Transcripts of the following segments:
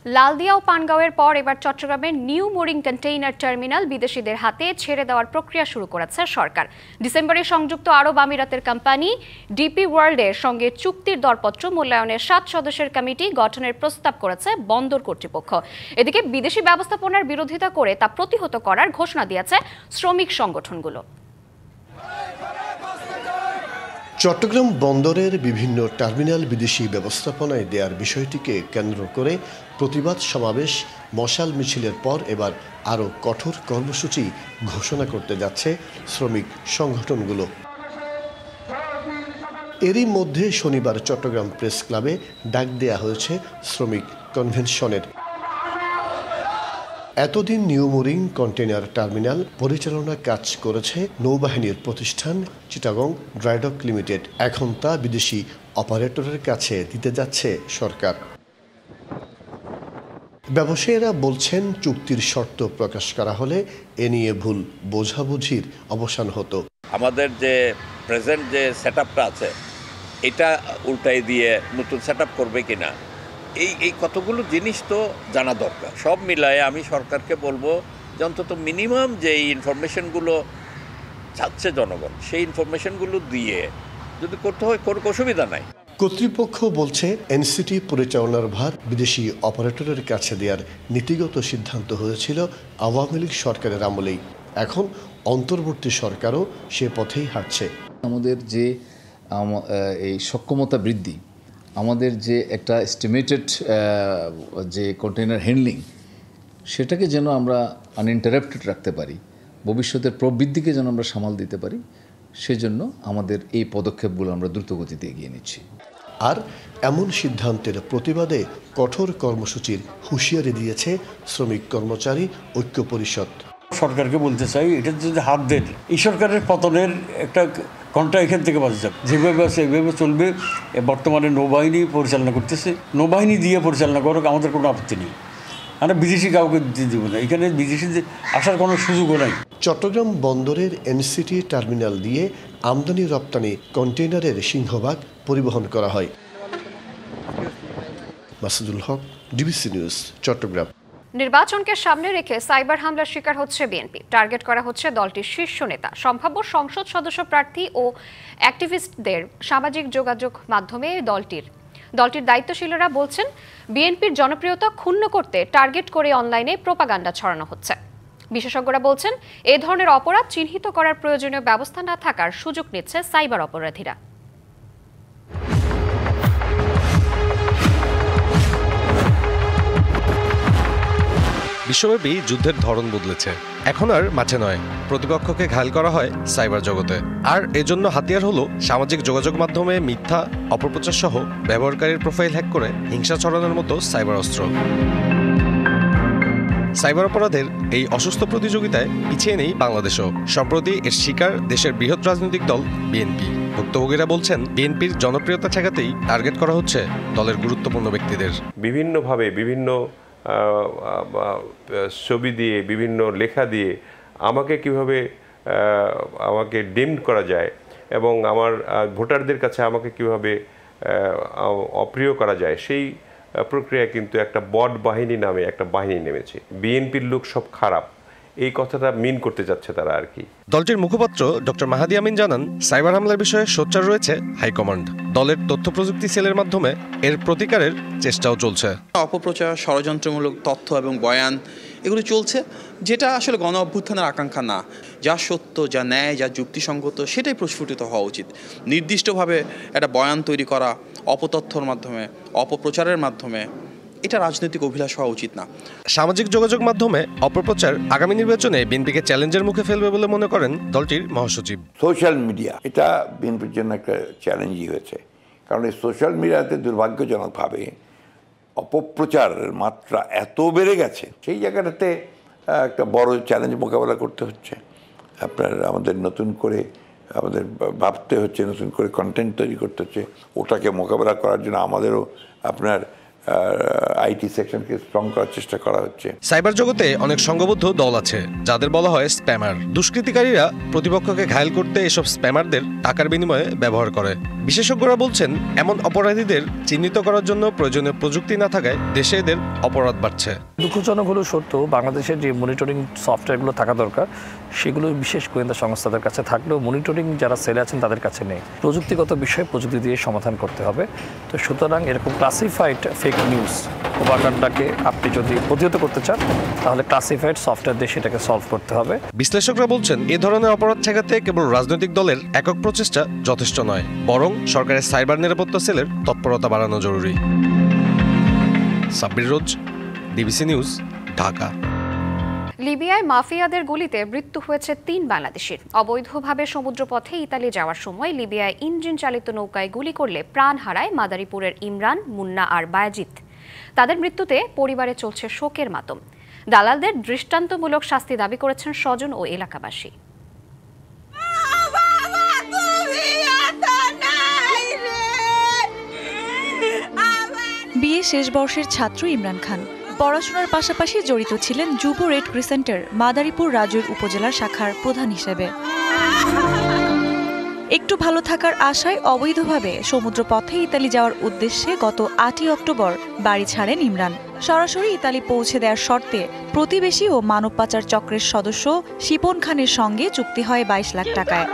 লালদিয়া ও পানগাঁওয়ের পর এবার চট্টগ্রামের নিউ মোরিং কন্টেইনার টার্মিনাল বিদেশিদের হাতে ছেড়ে দেওয়ার প্রক্রিয়া শুরু করেছে সরকার। ডিসেম্বরে সংযুক্ত আরব আমিরাতের কোম্পানি ডিপি ওয়ার্ল্ডের সঙ্গে চুক্তির দরপত্র মূল্যায়নের 7 সদস্যের কমিটি গঠনের প্রস্তাব করেছে বন্দর কর্তৃপক্ষ। এদিকে বিদেশি ব্যবস্থাপনার বিরোধিতা করে তা প্রতিহত করার ঘোষণা দিয়েছে শ্রমিক সংগঠনগুলো। চট্টগ্রাম বন্দরের বিভিন্ন টার্মিনাল বিদেশি ব্যবস্থাপনায় দেওয়ার বিষয়টিকে কেন্দ্র করে প্রতিবাদ সমাবেশ, মশাল মিছিলের পর এবার আরও কঠোর কর্মসূচি ঘোষণা করতে যাচ্ছে শ্রমিক সংগঠনগুলো। এরই মধ্যে শনিবার চট্টগ্রাম প্রেস ক্লাবে ডাক দেয়া হয়েছে শ্রমিক কনভেনশনের। এতদিন নিউ মোরিং কন্টেইনার টার্মিনাল পরিচালনা কাজ করেছে নৌবাহিনীর প্রতিষ্ঠান চিটাগং ড্রাইডক লিমিটেড। এখন তা বিদেশি অপারেটরের কাছে দিতে যাচ্ছে সরকার। ব্যবসায়ীরা বলছেন, চুক্তির শর্ত প্রকাশ করা হলে এ নিয়ে ভুল বোঝাবুঝির অবসান হতো। আমাদের যে প্রেজেন্ট যে সেটআপটা আছে এটা উল্টাই দিয়ে নতুন সেটআপ করবে কিনা, এই কতগুলো জিনিস তো জানা দরকার। সব মিলায়ে আমি সরকারকে বলবো যে অন্তত মিনিমাম যে এই ইনফরমেশনগুলো চাচ্ছে জনগণ, সেই ইনফরমেশনগুলো দিয়ে যদি করতে হয় কোনো অসুবিধা নাই। কর্তৃপক্ষ বলছে, এনসিটি পরিচালনার ভার বিদেশি অপারেটরের কাছে দেওয়ার নীতিগত সিদ্ধান্ত হয়েছিল আওয়ামী লীগ সরকারের আমলেই। এখন অন্তর্বর্তী সরকারও সে পথেই হাঁটছে। আমাদের যে এই সক্ষমতা বৃদ্ধি, আমাদের যে একটা এস্টিমেটেড যে কন্টেইনার হ্যান্ডলিং, সেটাকে যেন আমরা আনইন্টারাপ্টেড রাখতে পারি, ভবিষ্যতের প্রবৃদ্ধিকে যেন আমরা সামাল দিতে পারি, সেজন্য আমাদের এই পদক্ষেপগুলো আমরা দ্রুতগতিতে এগিয়ে নিচ্ছি। আর এমন সিদ্ধান্তের প্রতিবাদে কঠোর কর্মসূচির হুঁশিয়ারি দিয়েছে শ্রমিক কর্মচারী ঐক্য পরিষদ। সরকারকে বলতে চাই, এটা যদি হাত দেন, এই সরকারের পতনের একটা ঘন্টা এখান থেকে বাজে যাবে। যেভাবে আছে এইভাবে চলবে। বর্তমানে নৌবাহিনী পরিচালনা করতেছে, নৌবাহিনী দিয়ে পরিচালনা করুক, আমাদের কোনো আপত্তি নেই। আমরা বিদেশি কাউকে দিতে দেবো না, এখানে বিদেশি আসার কোনো সুযোগও নাই। চট্টগ্রাম বন্দরের এনসিটি টার্মিনাল দিয়ে আমদানি রপ্তানি কন্টেইনারের সিংহভাগ পরিবহন করা হয়। মাসুদুল হক, ডিবিসি নিউজ, চট্টগ্রাম। নির্বাচনকে সামনে রেখে সাইবার হামলার শিকার হচ্ছে বিএনপি। টার্গেট করা হচ্ছে দলটির শীর্ষ নেতা, সম্ভাব্য সংসদ সদস্য প্রার্থী ও অ্যাক্টিভিস্টদের। সামাজিক যোগাযোগ মাধ্যমে দলটির দায়িত্বশীলরা বলছেন, বিএনপির জনপ্রিয়তা ক্ষুণ্ণ করতে টার্গেট করে অনলাইনে প্রোপাগান্ডা ছড়ানো হচ্ছে। বিশেষজ্ঞরা বলছেন, এ ধরনের অপরাধ চিহ্নিত করার প্রয়োজনীয় ব্যবস্থা না থাকার সুযোগ নিচ্ছে সাইবার অপরাধীরা। বিশ্বব্যাপী যুদ্ধের ধরন বদলেছে। এখন আর মাঠে নয়, প্রতিপক্ষকে ঘায়েল করা হয় সাইবার জগতে। আর এজন্য হাতিয়ার হলো সামাজিক যোগাযোগ মাধ্যমে মিথ্যা, অপপ্রচার সহ ব্যবহারকারীর প্রোফাইল হ্যাক করে হিংসা ছড়ানোর মতো সাইবার অস্ত্র। সাইবার অপরাধের এই অসুস্থ প্রতিযোগিতায় পিছিয়ে নেই বাংলাদেশও। সম্প্রতি এর শিকার দেশের বৃহৎ রাজনৈতিক দল বিএনপি। ভুক্তভোগীরা বলছেন, বিএনপির জনপ্রিয়তা ঠেকাতেই টার্গেট করা হচ্ছে দলের গুরুত্বপূর্ণ ব্যক্তিদের। বিভিন্নভাবে বিভিন্ন ছবি দিয়ে, বিভিন্ন লেখা দিয়ে আমাকে কিভাবে আমাকে ডিম করা যায় এবং আমার ভোটারদের কাছে আমাকে কিভাবে অপ্রিয় করা যায়, সেই প্রক্রিয়া কিন্তু একটা বট বাহিনী নামে একটা বাহিনী নেমেছে। বিএনপির লোক সব খারাপ, এই কথাটা মিন করতে যাচ্ছে তারা আর কি। দলটির মুখপাত্র ডক্টর মাহাদি আমিন জানান, সাইবার হামলার বিষয়ে সোচ্চার রয়েছে হাইকমান্ড। দলের তথ্য প্রযুক্তি সেলের মাধ্যমে এর প্রতিকারের চেষ্টাও চলছে। অপপ্রচার, ষড়যন্ত্রমূলক তথ্য এবং বয়ান এগুলো চলছে, যেটা আসলে গণ অভ্যুত্থানের আকাঙ্ক্ষা না। যা সত্য, যা ন্যায়, যা যুক্তিসঙ্গত, সেটাই প্রস্ফুটিত হওয়া উচিত। নির্দিষ্টভাবে একটা বয়ান তৈরি করা অপতথ্যর মাধ্যমে, অপপ্রচারের মাধ্যমে, এটা রাজনৈতিক অভিলাষ হওয়া উচিত না। সামাজিক যোগাযোগ মাধ্যমে অপপ্রচার আগামী নির্বাচনে বিএনপিকে চ্যালেঞ্জের মুখে ফেলবে বলে মনে করেন দলটির মহাসচিব। সোশ্যাল মিডিয়া এটা বিএনপির জন্য একটা চ্যালেঞ্জই হয়েছে, কারণ এই সোশ্যাল মিডিয়াতে দুর্ভাগ্যজনকভাবে অপপ্রচারের মাত্রা এত বেড়ে গেছে, সেই জায়গাটাতে একটা বড় চ্যালেঞ্জ মোকাবেলা করতে হচ্ছে। আমাদের নতুন করে ভাবতে হচ্ছে, নতুন করে কন্টেন্ট তৈরি করতে হচ্ছে। ওটাকে মোকাবেলা করার জন্য আমাদেরও আইটি সেকশনকে স্ট্রং করার চেষ্টা করা হচ্ছে। সাইবার জগতে অনেক সংঘবদ্ধ দল আছে যাদের বলা হয় স্প্যামার। দুষ্কৃতিকারীরা প্রতিপক্ষকে ঘায়েল করতে এসব স্প্যামারদের টাকার বিনিময়ে ব্যবহার করে। বিশেষজ্ঞরা বলছেন, এমন অপরাধীদের চিহ্নিত করার জন্য প্রয়োজনীয় প্রযুক্তি না থাকায় দেশে এদের অপরাধ বাড়ছে। দুঃখজনক হলেও সত্য, বাংলাদেশের যে মনিটরিং সফটওয়্যারগুলো থাকা দরকার সেগুলো বিশেষ গোয়েন্দা সংস্থাদের কাছে থাকলেও মনিটরিং যারা সেলে আছেন তাদের কাছে নেই। প্রযুক্তিগত বিষয়ে প্রযুক্তি দিয়ে সমাধান করতে হবে। তো সুতরাং এরকম ক্লাসিফাইড ফেক নিউজ প্রপাগান্ডাকে আপনি যদি প্রতিহত করতে চান তাহলে ক্লাসিফাইড সফটওয়্যার দিয়ে সেটাকে সলভ করতে হবে। বিশ্লেষকরা বলছেন, এ ধরনের অপরাধ ঠেকাতে কেবল রাজনৈতিক দলের একক প্রচেষ্টা যথেষ্ট নয়, বরং সরকারের সাইবার নিরাপত্তা সেলের তৎপরতা বাড়ানো জরুরি। সাব্বির রোজ, ডিবিসি নিউজ, ঢাকা। লিবিয়ায় মাফিয়াদের গুলিতে মৃত্যু হয়েছে ৩ বাংলাদেশির। অবৈধভাবে সমুদ্রপথে ইতালি যাওয়ার সময় লিবিয়ায় ইঞ্জিন চালিত নৌকায় গুলি করলে প্রাণ হারায় মাদারীপুরের ইমরান, মুন্না আর বায়েজিদ। তাদের মৃত্যুতে পরিবারে চলছে শোকের মাতম। দালালদের দৃষ্টান্তমূলক শাস্তি দাবি করেছেন স্বজন ও এলাকাবাসী। বিএ শেষ বর্ষের ছাত্র ইমরান খান পড়াশোনার পাশাপাশি জড়িত ছিলেন যুব রেড ক্রিসেন্টের মাদারীপুর রাজৈর উপজেলার শাখার প্রধান হিসেবে। একটু ভালো থাকার আশায় অবৈধভাবে সমুদ্রপথে ইতালি যাওয়ার উদ্দেশ্যে গত ৮ই অক্টোবর বাড়ি ছাড়েন ইমরান। সরাসরি ইতালি পৌঁছে দেওয়ার শর্তে প্রতিবেশী ও মানব পাচার চক্রের সদস্য শিপন খানের সঙ্গে চুক্তি হয় ২২ লাখ টাকায়।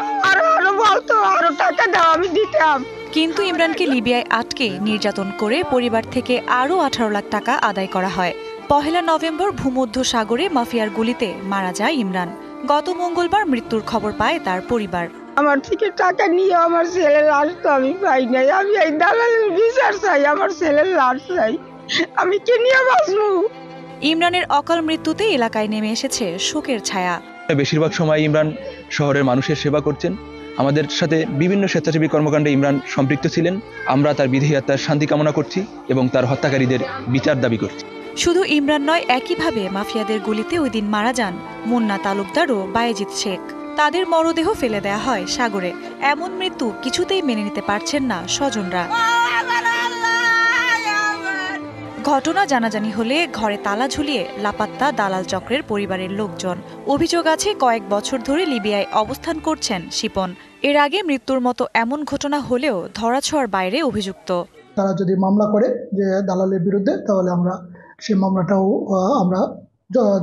কিন্তু ইমরানকে লিবিয়ায় আটকে নির্যাতন করে পরিবার থেকে আরও ১৮ লাখ টাকা আদায় করা হয়। ১ নভেম্বর ভূমধ্য সাগরে মাফিয়ার গুলিতে মারা যায় ইমরান। গত মঙ্গলবার মৃত্যুর খবর পায় তার পরিবার। আমার থেকে টাকা নিয়ে আমার ছেলের লাশ তো আমি পাই নাই। আমি এই দালালের বিচার চাই, আমার ছেলের লাশ চাই। আমি কে নিয়ে বাঁচবো? ইমরানের অকাল মৃত্যুতে এলাকায় নেমে এসেছে শোকের ছায়া। বেশিরভাগ সময় ইমরান শহরের মানুষের সেবা করছেন। আমাদের সাথে বিভিন্ন স্বেচ্ছাসেবী কর্মকাণ্ডে ইমরান সম্পৃক্ত ছিলেন। আমরা তার বিদেহী আত্মার শান্তি কামনা করছি এবং তার হত্যাকারীদের বিচার দাবি করছি। শুধু ইমরান নয়, একইভাবে মাফিয়াদের গুলিতে ওই দিন মারা যান মুন্না তালুকদার ও বায়েজিদ শেখ। তাদের মরদেহ ফেলে দেয়া হয় সাগরে। এমন মৃত্যু কিছুতেই মেনে নিতে পারছেন না স্বজনরা। ঘটনা জানাজানি হলে ঘরে তালা ঝুলিয়ে লাপাত্তা দালাল চক্রের পরিবারের লোকজন। অভিযোগ আছে কয়েক বছর ধরে লিবিয়ায় অবস্থান করছেন শিপন। এর আগে মৃত্যুর মতো এমন ঘটনা হলেও ধরাছোঁয়ার বাইরে অভিযুক্ত। তারা যদি মামলা করে যে দালালের বিরুদ্ধে, তাহলে আমরা সেই মামলাটাও আমরা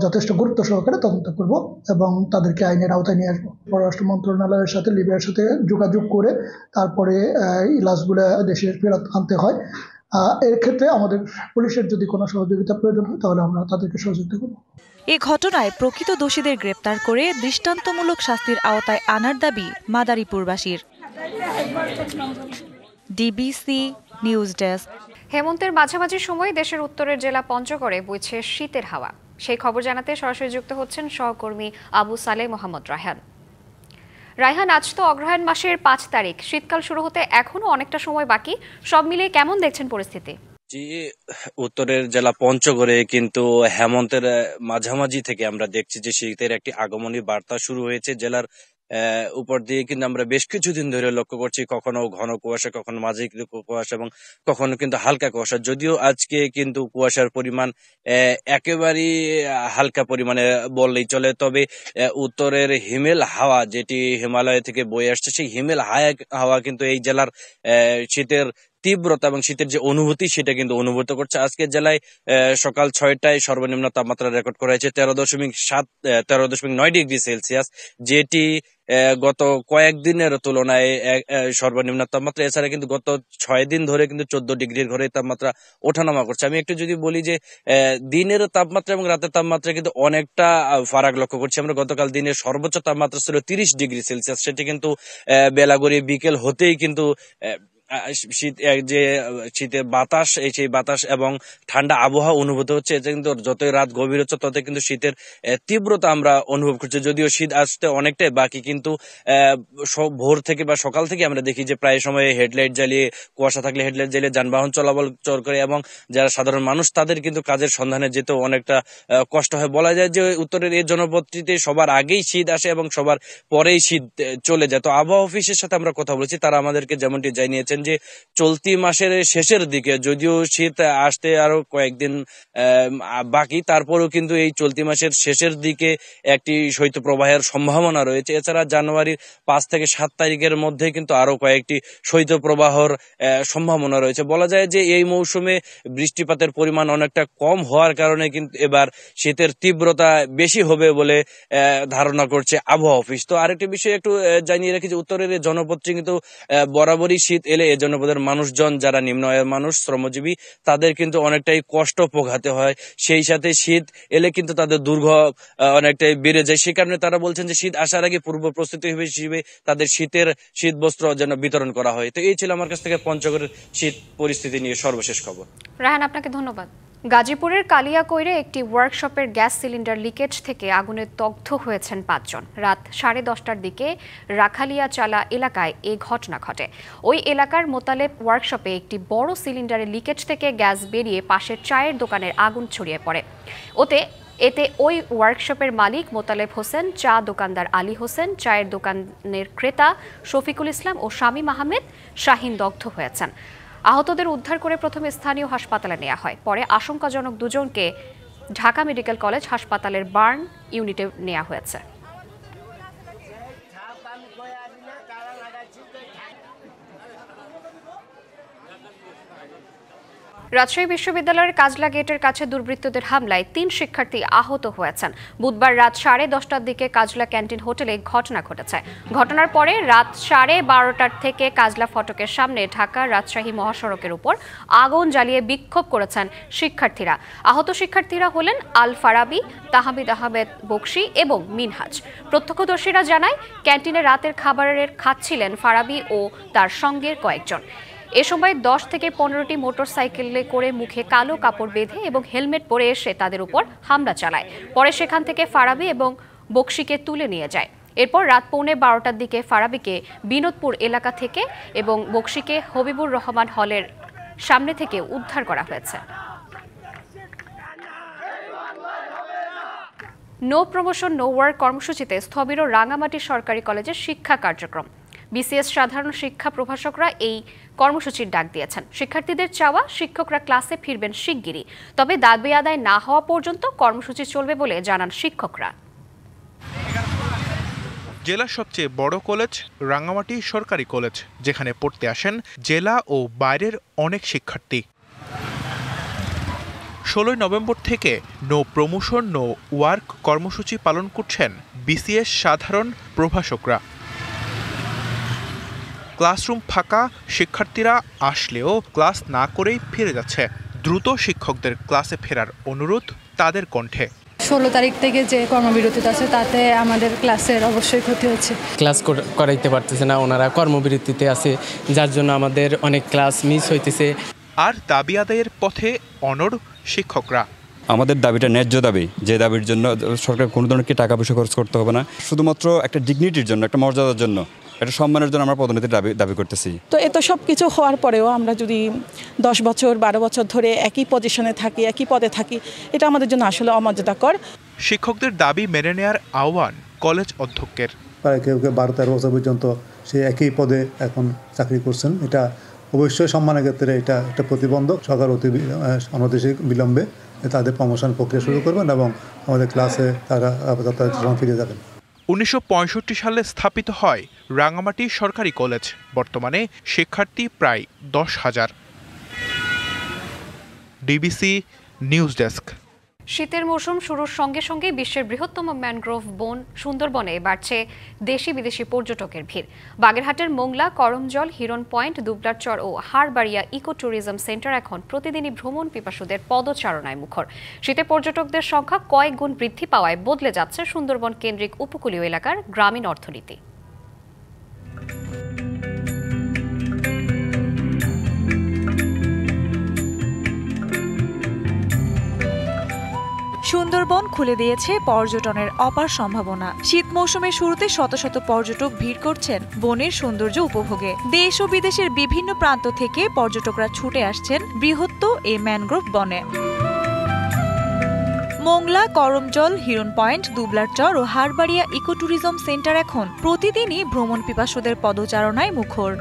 যথেষ্ট গুরুত্ব সহকারে তদন্ত করব এবং তাদেরকে আইনের আওতায় নিয়ে আসবো। পররাষ্ট্র মন্ত্রণালয়ের সাথে লিবিয়ার সাথে যোগাযোগ করে তারপরে এই লাশগুলো দেশে ফেরত আনতে হয়। এর ক্ষেত্রে আমাদের পুলিশের যদি কোনো সহযোগিতা প্রয়োজন হয় তাহলে আমরা তাদেরকে সহযোগিতা করব। এ ঘটনায় প্রকৃত দোষীদের গ্রেপ্তার করে দৃষ্টান্তমূলক শাস্তির আওতায় আনার দাবি মাদারীপুরবাসীর। DBC news desk. হেমন্তের মাঝামাঝি সময় দেশের উত্তরের জেলা পঞ্চগড়ে বইছে শীতের হাওয়া। সেই খবর জানাতে সরাসরি যুক্ত হচ্ছেন সহকর্মী আবু সালেহ মোহাম্মদ রায়হান। রায়হান, আজ তো অগ্রহায়ণ মাসের ৫ তারিখ, শীতকাল শুরু হতে এখনো অনেকটা সময় বাকি। সব মিলিয়ে কেমন দেখছেন পরিস্থিতি? জি, উত্তরের জেলা পঞ্চগড়ে কিন্তু হেমন্তের মাঝামাঝি থেকে আমরা দেখছি যে শীতের একটি আগমনী বার্তা শুরু হয়েছে। জেলার উপর দিয়ে কিন্তু আমরা বেশ কিছুদিন ধরে লক্ষ্য করছি কখনো ঘন কুয়াশা, কখনো মাঝে কুয়াশা এবং কখনো কিন্তু হালকা কুয়াশা। যদিও আজকে কিন্তু কুয়াশার পরিমাণ একেবারেই হালকা পরিমাণে বললেই চলে। তবে উত্তরের হিমেল হাওয়া, যেটি হিমালয় থেকে বয়ে আসছে, সেই হিমেল হাওয়া কিন্তু এই জেলার শীতের তীব্রতা এবং শীতের যে অনুভূতি সেটা কিন্তু অনুভূত করছে। আজকে জেলায় সকাল ৬টায় সর্বনিম্ন তাপমাত্রা রেকর্ড করা হয়েছে 13.9 ডিগ্রি সেলসিয়াস, যেটি গত কয়েকদিনের তুলনায় সর্বনিম্ন তাপমাত্রা। এছাড়া কিন্তু গত ৬ দিন ধরে কিন্তু 14 ডিগ্রির ঘরে তাপমাত্রা ওঠানামা করছে। আমি একটু যদি বলি যে দিনের তাপমাত্রা এবং রাতের তাপমাত্রা কিন্তু অনেকটা ফারাক লক্ষ্য করছি আমরা। গতকাল দিনের সর্বোচ্চ তাপমাত্রা ছিল 30 ডিগ্রি সেলসিয়াস, সেটি কিন্তু বেলা গড়িয়ে বিকেল হতেই কিন্তু শীতের বাতাস, সেই বাতাস এবং ঠান্ডা আবহাওয়া অনুভূত হচ্ছে। এতে কিন্তু যতই রাত গভীর হচ্ছে ততই কিন্তু শীতের তীব্রতা আমরা অনুভব করছি। যদিও শীত আসতে অনেকটাই বাকি, কিন্তু ভোর থেকে বা সকাল থেকে আমরা দেখি যে প্রায় সময় হেডলাইট জ্বালিয়ে, কুয়াশা থাকলে হেডলাইট জ্বালিয়ে যানবাহন চলাচল করে এবং যারা সাধারণ মানুষ তাদের কিন্তু কাজের সন্ধানে যেতেও অনেকটা কষ্ট হয়। বলা যায় যে উত্তরের এই জনপদটিতে সবার আগেই শীত আসে এবং সবার পরেই শীত চলে যায়। তো আবহাওয়া অফিসের সাথে আমরা কথা বলেছি, তারা আমাদেরকে যেমনটি জানিয়েছে বলছেন যে চলতি মাসের শেষের দিকে, যদিও শীত আসতে আরো কয়েকদিন বাকি, তারপরেও কিন্তু এই চলতি মাসের শেষের দিকে একটি শৈত্যপ্রবাহের সম্ভাবনা রয়েছে। এছাড়া জানুয়ারির 5 থেকে 7 তারিখের মধ্যে কিন্তু আরো কয়েকটি শৈত্যপ্রবাহর সম্ভাবনা রয়েছে। বলা যায় যে এই মৌসুমে বৃষ্টিপাতের পরিমাণ অনেকটা কম হওয়ার কারণে কিন্তু এবার শীতের তীব্রতা বেশি হবে বলে ধারণা করছে আবহাওয়া অফিস। তো আরেকটি বিষয় একটু জানিয়ে রাখি যে উত্তরের এই জনপদটি কিন্তু বরাবরই শীত এলে এই জনপদের মানুষজন যারা নিম্ন আয়ের মানুষ, শ্রমজীবী, তাদের কিন্তু অনেকটাই কষ্ট পোহাতে হয়। সেই সাথে শীত এলে কিন্তু তাদের দুর্ভোগ অনেকটাই বেড়ে যায়। সে কারণে তারা বলছেন যে শীত আসার আগে পূর্ব প্রস্তুতি হিসেবে তাদের শীত বস্ত্র যেন বিতরণ করা হয়। তো এই ছিল আমার কাছ থেকে পঞ্চগড়ের শীত পরিস্থিতি নিয়ে সর্বশেষ খবর। রায়হান, আপনাকে ধন্যবাদ। গাজীপুরের কালিয়াকৈরে একটি ওয়ার্কশপের গ্যাস সিলিন্ডার লিকেজ থেকে আগুনে দগ্ধ হয়েছেন 5 জন। রাত 10:30টার দিকে রাখালিয়া চালা এলাকায় এই ঘটনা ঘটে। ওই এলাকার মোতালেব ওয়ার্কশপে একটি বড় সিলিন্ডারের লিকেজ থেকে গ্যাস বেরিয়ে পাশের চায়ের দোকানের আগুন ছড়িয়ে পড়ে। এতে ওই ওয়ার্কশপের মালিক মোতালেব হোসেন, চা দোকানদার আলী হোসেন, চায়ের দোকানের ক্রেতা শফিকুল ইসলাম ও শামীম আহমেদ শাহিন দগ্ধ হয়েছেন। আহতদের উদ্ধার করে প্রথমে স্থানীয় হাসপাতালে নেওয়া হয়। পরে আশঙ্কাজনক দুজনকে ঢাকা মেডিকেল কলেজ হাসপাতালের বার্ন ইউনিটে নেওয়া হয়েছে। রাজশাহী বিশ্ববিদ্যালয়ের কাজলা গেটের কাছে দুর্বৃত্তদের হামলায় 3 শিক্ষার্থী আহত হয়েছেন। বুধবার রাত 12:30টার দিকে কাজলা ক্যান্টিন হোটেলে ঘটনা ঘটেছে। ঘটনার পরে রাত 12:30টার থেকে কাজলা ফটকের সামনে ঢাকা রাজশাহী মহাসড়কের উপর আগুন জ্বালিয়ে বিক্ষোভ করেছেন শিক্ষার্থীরা। আহত শিক্ষার্থীরা হলেন আল ফারাবি, তাহমিদ আহমেদ বকশি এবং মিনহাজ। প্রত্যক্ষদর্শীরা জানায় ক্যান্টিনে রাতের খাবারের খাচ্ছিলেন ফারাবি ও তার সঙ্গের কয়েকজন। এ সময় 10 থেকে 15টি মোটরসাইকেলে করে মুখে কালো কাপড় বেঁধে এবং হেলমেট পরে এসে তাদের উপর হামলা চালায়। পরে সেখান থেকে ফারাবি এবং বকশিকে তুলে নিয়ে যায়। এরপর রাত 12:15টার দিকে ফারাবিকে বিনোদপুর এলাকা থেকে এবং বকশিকে হবিবুর রহমান হলের সামনে থেকে উদ্ধার করা হয়েছে। নো প্রমোশন নো ওয়ার্ক কর্মসূচিতে স্থবির রাঙামাটি সরকারি কলেজের শিক্ষা কার্যক্রম। বিসিএস সাধারণ শিক্ষা প্রভাষকরা এই কর্মসূচির ডাক দিয়েছেন। শিক্ষার্থীদের চাওয়া শিক্ষকরা ক্লাসে ফিরবেন শিগগিরই, তবে দাবি আদায় না হওয়া পর্যন্ত কর্মসূচি চলবে বলে জানান শিক্ষকরা। জেলার সবচেয়ে বড় কলেজ রাঙামাটি সরকারি কলেজ, যেখানে পড়তে আসেন জেলা ও বাইরের অনেক শিক্ষার্থী। 16 নভেম্বর থেকে নো প্রমোশন নো ওয়ার্ক কর্মসূচি পালন করছেন বিসিএস সাধারণ প্রভাষকরা। ক্লাসরুম ফাঁকা, শিক্ষার্থীরা আসলেও ক্লাস না করেই ফিরে যাচ্ছে। দ্রুত শিক্ষকদের ক্লাসে ফেরার অনুরোধ তাদের কণ্ঠে। 16 তারিখ থেকে যে কর্মবিরতি আছে তাতে আমাদের ক্লাসের অবশ্যই ক্ষতি হচ্ছে। ক্লাস করাইতে পারতেছে না, ওনারা কর্মবিরতিতে আছে, যার জন্য আমাদের অনেক ক্লাস মিস হইতেছে। আর দাবি আদায়ের পথে অনড় শিক্ষকরা। আমাদের দাবিটা ন্যায্য দাবি, যে দাবির জন্য সরকার কোনো ধরনের টাকা পয়সা খরচ করতে হবে না, শুধুমাত্র একটা ডিগনিটির জন্য, একটা মর্যাদার জন্য, একটা সম্মানের জন্য আমরা পদোন্নতির দাবি করতেছি। তো এত সব কিছু হওয়ার পরেও আমরা যদি 10 বছর 12 বছর ধরে একই পজিশনে থাকি, একই পদে থাকি, এটা আমাদের জন্য আসলে অমর্যাদাকর। শিক্ষকদের দাবি মেনে নেওয়ার আহ্বান কলেজ অধ্যক্ষের। প্রায় কেউ 12-13 বছর পর্যন্ত সে একই পদে এখন চাকরি করছেন। এটা অবশ্যই সম্মানের ক্ষেত্রে এটা একটা প্রতিবন্ধক। সরকার অনধিক বিলম্বে তাদের প্রমোশন প্রক্রিয়া শুরু করবেন এবং আমাদের ক্লাসে তারা ফিরে যাবেন। 1965 সালে স্থাপিত হয় রাঙামাটি সরকারি কলেজ। বর্তমানে শিক্ষার্থী প্রায় 10,000। DBC news desk. শীতের মৌসুম শুরুর সঙ্গে সঙ্গে বিশ্বের বৃহত্তম ম্যানগ্রোভ বন সুন্দরবনে বাড়ছে দেশি বিদেশি পর্যটকের ভিড়। বাগেরহাটের মোংলা, করমজল, হিরন পয়েন্ট, দুবলারচর ও হারবাড়িয়া ইকো ট্যুরিজম সেন্টার এখন প্রতিদিনই ভ্রমণ পিপাসুদের পদচারণায় মুখর। শীতে পর্যটকদের সংখ্যা কয়েক গুণ বৃদ্ধি পাওয়ায় বদলে যাচ্ছে সুন্দরবন কেন্দ্রিক উপকূলীয় এলাকার গ্রামীণ অর্থনীতি। সুন্দরবন খুলে দিয়েছে পর্যটনের অপার সম্ভাবনা। শীত মৌসুমের শুরুতে শত শত পর্যটক ভিড় করছেন বনের সৌন্দর্য উপভোগে। দেশ ও বিদেশের বিভিন্ন প্রান্ত থেকে পর্যটকরা ছুটে আসছেন বৃহত্ত এই ম্যানগ্রোভ বনে। মোংলা, করমজল, হিরন পয়েন্ট, দুবলারচর ও হারবাড়িয়া ইকো ট্যুরিজম সেন্টার এখন প্রতিদিনই ভ্রমণ পিপাসুদের পদচারণায় মুখর।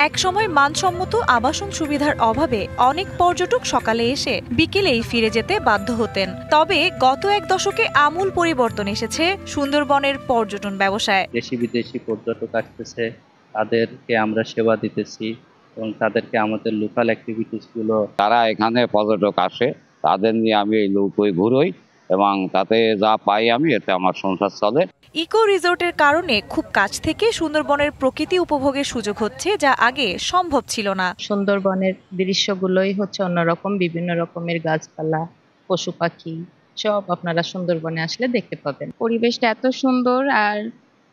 একসময় মানসম্মত আবাসন সুবিধার অভাবে অনেক পর্যটক সকালে এসে বিকেলেই ফিরে যেতে বাধ্য হতেন। তবে গত এক দশকে আমূল পরিবর্তন এসেছে সুন্দরবনের পর্যটন ব্যবসায়। দেশি বিদেশি পর্যটক আসতেছে, তাদেরকে আমরা সেবা দিতেছি এবং তাদেরকে আমাদের লোকাল অ্যাক্টিভিটিসগুলো, তারা এখানে পর্যটক আসে, তাদের নিয়ে আমি এই নৌকোয় ঘুরোই এবং তাতে যা পাই আমি এতে আমার সংসার চলে। ইকো রিসোর্টের কারণে খুব কাছ থেকে সুন্দরবনের প্রকৃতি উপভোগের সুযোগ হচ্ছে, যা আগে সম্ভব ছিল না। সুন্দরবনের দৃশ্যগুলোই হচ্ছে অন্যরকম, বিভিন্ন রকমের গাছপালা, পশু পাখি সব আপনারা সুন্দরবনে আসলে দেখতে পাবেন। পরিবেশটা এত সুন্দর আর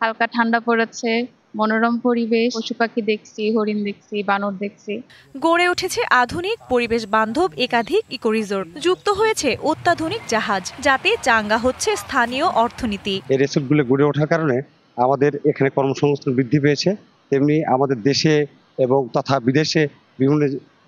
হালকা ঠান্ডা পড়েছে, মনোরম পরিবেশ, পশু পাখি দেখছি, হরিণ দেখছি, বানর দেখছি। গড়ে উঠেছে আধুনিক পরিবেশ বান্ধব একাধিক ইকো রিসোর্ট, যুক্ত হয়েছে অত্যাধুনিক জাহাজ, যাতে চাঙ্গা হচ্ছে স্থানীয় অর্থনীতি। এই রিসোর্টগুলো গড়ে ওঠার কারণে আমাদের এখানে কর্মসংস্থান বৃদ্ধি পেয়েছে, তেমনি আমাদের দেশে এবং তথা বিদেশে বিভিন্ন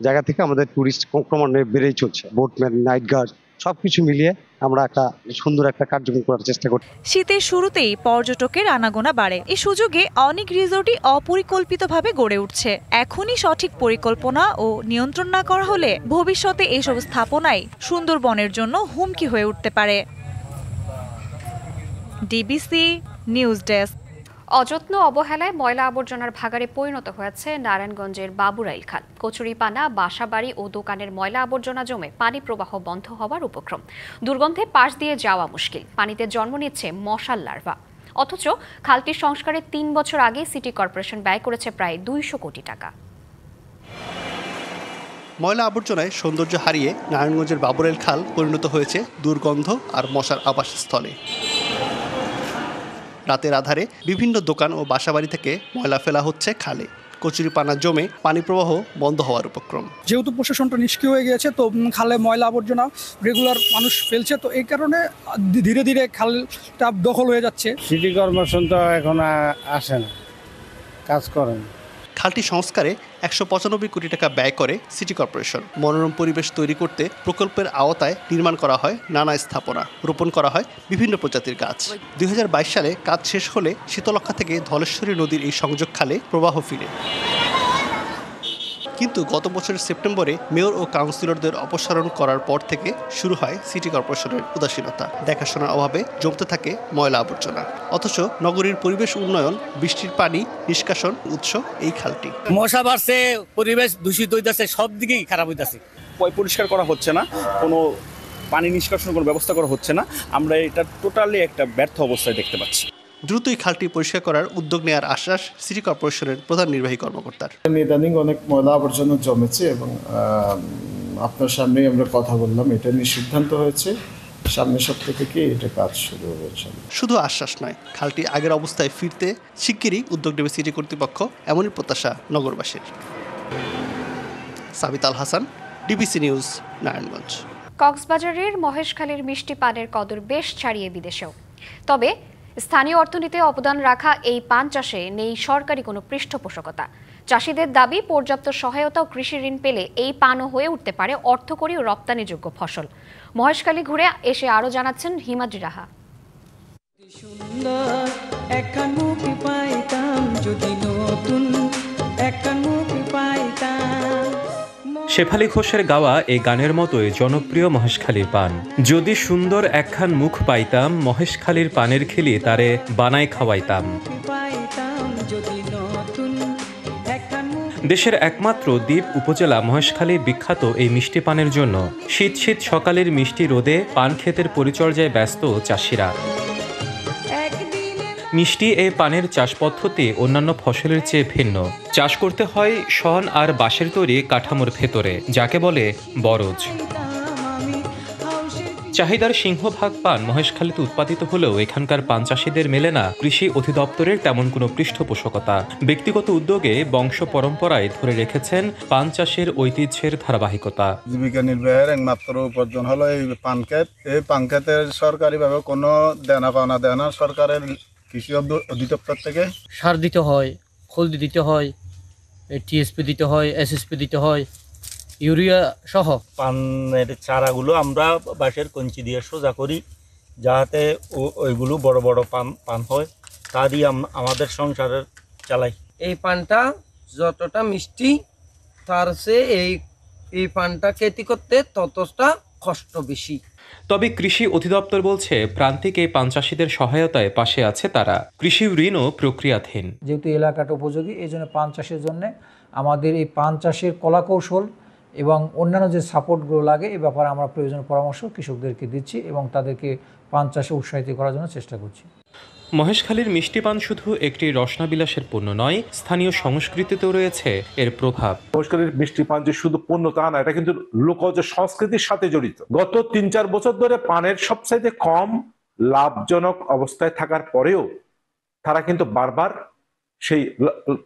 জায়গা থেকে আমাদের টুরিস্ট ক্রমান্বয়ে বেড়েই চলছে। বোটম্যান, নাইট গার্ড সবকিছু মিলিয়ে আমরা একটা সুন্দর একটা কার্যক্রম করার চেষ্টা করি। শীতের শুরুতেই পর্যটকের আনাগোনা বাড়ে। এই সুযোগে অনেক রিসোর্টই অপরিকল্পিতভাবে গড়ে উঠছে। এখনই সঠিক পরিকল্পনা ও নিয়ন্ত্রণ না করা হলে ভবিষ্যতে এইসব স্থাপনাই সুন্দরবনের জন্য হুমকি হয়ে উঠতে পারে। DBC news desk. অযত্ন অবহেলায় ময়লা আবর্জনার ভাগাড়ে পরিণত হয়েছে নারায়ণগঞ্জের বাবুরাইল খাল। কচুরিপানা, বাসাবাড়ি ও দোকানের ময়লা আবর্জনা জমে পানি প্রবাহ বন্ধ হওয়ার উপক্রম। দুর্গন্ধে পাশ দিয়ে যাওয়া মুশকিল। পানিতে জন্ম নিচ্ছে মশার লার্ভা। অথচ খালটির সংস্কারে 3 বছর আগে সিটি কর্পোরেশন ব্যয় করেছে প্রায় 200 কোটি টাকা। ময়লা আবর্জনায় সৌন্দর্য হারিয়ে নারায়ণগঞ্জের বাবুরাইল খাল পরিণত হয়েছে দুর্গন্ধ আর মশার আবাসস্থলে। রাতের আধারে বিভিন্ন দোকান ও বাসাবাড়ি থেকে ময়লা ফেলা হচ্ছে খালে। কচুরিপানা জমে পানি প্রবাহ বন্ধ হওয়ার উপক্রম। যেহেতু প্রশাসনটা নিষ্ক্রিয় হয়ে গিয়েছে, তো খালে ময়লা আবর্জনা রেগুলার মানুষ ফেলছে, তো এই কারণে ধীরে ধীরে খালটা দখল হয়ে যাচ্ছে। সিটি কর্পোরেশন তো এখন আসে না, কাজ করে না। খালটি সংস্কারে 195 কোটি টাকা ব্যয় করে সিটি কর্পোরেশন। মনোরম পরিবেশ তৈরি করতে প্রকল্পের আওতায় নির্মাণ করা হয় নানা স্থাপনা, রোপণ করা হয় বিভিন্ন প্রজাতির গাছ। 2022 সালে কাজ শেষ হলে শীতলক্ষা থেকে ধলেশ্বরী নদীর এই সংযোগ খালে প্রবাহ ফিরে। কিন্তু গত বছরের সেপ্টেম্বরে মেয়র ও কাউন্সিলরদের অপসারণ করার পর থেকে শুরু হয় সিটি কর্পোরেশনের উদাসীনতা। দেখাশোনার অভাবে জমতে থাকে ময়লা আবর্জনা। অথচ নগরীর পরিবেশ উন্নয়ন, বৃষ্টির পানি নিষ্কাশন উৎস এই খালটি। মশা বাড়ছে, পরিবেশ দূষিত হইতেছে, সব দিকেই খারাপ হইতেছে। পরিষ্কার করা হচ্ছে না, কোনো পানি নিষ্কাশনের কোনো ব্যবস্থা করা হচ্ছে না। আমরা এটা টোটালি একটা ব্যর্থ অবস্থায় দেখতে পাচ্ছি। দ্রুতই খালটি পরিষ্কার করার উদ্যোগ নেওয়ার আশ্বাস সিটি কর্পোরেশনের প্রধান নির্বাহী কর্মকর্তার। ইদানিং অনেক ময়লা আবর্জনা জমেছে এবং আপনার সামনেই আমরা কথা বললাম, এটা নিয়ে সিদ্ধান্ত হয়েছে সামনের সপ্তাহ থেকে এটা কাজ শুরু হবে। শুধু আশ্বাস নয়, খালটি আগের অবস্থায় ফিরতে শিগগিরই উদ্যোগ নেবে সিটি কর্তৃপক্ষ, এমনই প্রত্যাশা নগরবাসীর। সাবিত আল হাসান, ডিবিসি নিউজ, নারায়ণগঞ্জ। কক্সবাজারের মহেশখালীর মিষ্টি পানের কদর বেশ ছাড়িয়ে বিদেশেও। তবে স্থানীয় অর্থনীতিতে অবদান রাখা এই পান চাষে নেই সরকারি কোনো পৃষ্ঠপোষকতা। চাষিদের দাবি, পর্যাপ্ত সহায়তা ও কৃষি ঋণ পেলে এই পানও হয়ে উঠতে পারে অর্থকরী ও রপ্তানিযোগ্য ফসল। মহেশখালী ঘুরে এসে আরও জানাচ্ছেন হিমাদ্রি রাহা। শেফালি ঘোষের গাওয়া এই গানের মতোই জনপ্রিয় মহেশখালীর পান। যদি সুন্দর একখান মুখ পাইতাম, মহেশখালীর পানের খিলি তারে বানাই খাওয়াইতাম। দেশের একমাত্র দ্বীপ উপজেলা মহেশখালী বিখ্যাত এই মিষ্টি পানের জন্য। শীত শীত সকালের মিষ্টি রোদে পান ক্ষেতের পরিচর্যায় ব্যস্ত চাষিরা। মিষ্টি এই পানের চাষ পদ্ধতি অন্যান্য ফসলের চেয়ে ভিন্ন। চাষ করতে হয় শন আর বাঁশের তৈরি কাঠামোর ভেতরে, যাকে বলে বরজ। চাহিদার সিংহভাগ পান মহেশখালীতে উৎপাদিত হলেও এখানকার পান চাষিদের মেলে না কৃষি অধিদপ্তরের তেমন কোনো পৃষ্ঠপোষকতা। ব্যক্তিগত উদ্যোগে বংশ পরম্পরায় ধরে রেখেছেন পান চাষের ঐতিহ্যের ধারাবাহিকতা। জীবিকা নির্বাহের একমাত্র উপার্জন হলো এই পান ক্ষেত। এই পান ক্ষেতের সরকারিভাবে কোনো দেনা পাওনা দেয় না সরকারের কৃষি অধিদপ্তর থেকে। সার দিতে হয়, খোলদি দিতে হয়, টিএসপি দিতে হয়, এসএসপি দিতে হয়, ইউরিয়া সহ। পানের চারাগুলো আমরা বাঁশের কঞ্চি দিয়ে সোজা করি, যাতে ওইগুলো বড় বড় পান হয়, তা দিয়ে আমাদের সংসারের চালাই। এই পানটা যতটা মিষ্টি তার চেয়ে এই পানটা খেতে করতে ততটা কষ্ট বেশি। তবে কৃষি অধিদপ্তর বলছে প্রান্তিক এই পান চাষিদের সহায়তায় পাশে আছে তারা। কৃষি ঋণও প্রক্রিয়াধীন। যেহেতু এলাকাটা উপযোগী, এই জন্য পান চাষের জন্য আমাদের এই পান চাষের কলাকৌশল এবং অন্যান্য যে সাপোর্টগুলো লাগে এই ব্যাপারে আমরা প্রয়োজনীয় পরামর্শ কৃষকদেরকে দিচ্ছি এবং তাদেরকে পান চাষে উৎসাহিত করার জন্য চেষ্টা করছি। মহেশখালীর মিষ্টি পান শুধু একটি রসনাবিলাসের পণ্য নয়, স্থানীয় সংস্কৃতিতেও রয়েছে এর প্রভাব। মহেশখালীর মিষ্টি পান যে শুধু পণ্য তা না, এটা কিন্তু লোকজ সংস্কৃতির সাথে জড়িত। গত ৩-৪ বছর ধরে পানের সবচাইতে কম লাভজনক অবস্থায় থাকার পরেও তারা কিন্তু বারবার সেই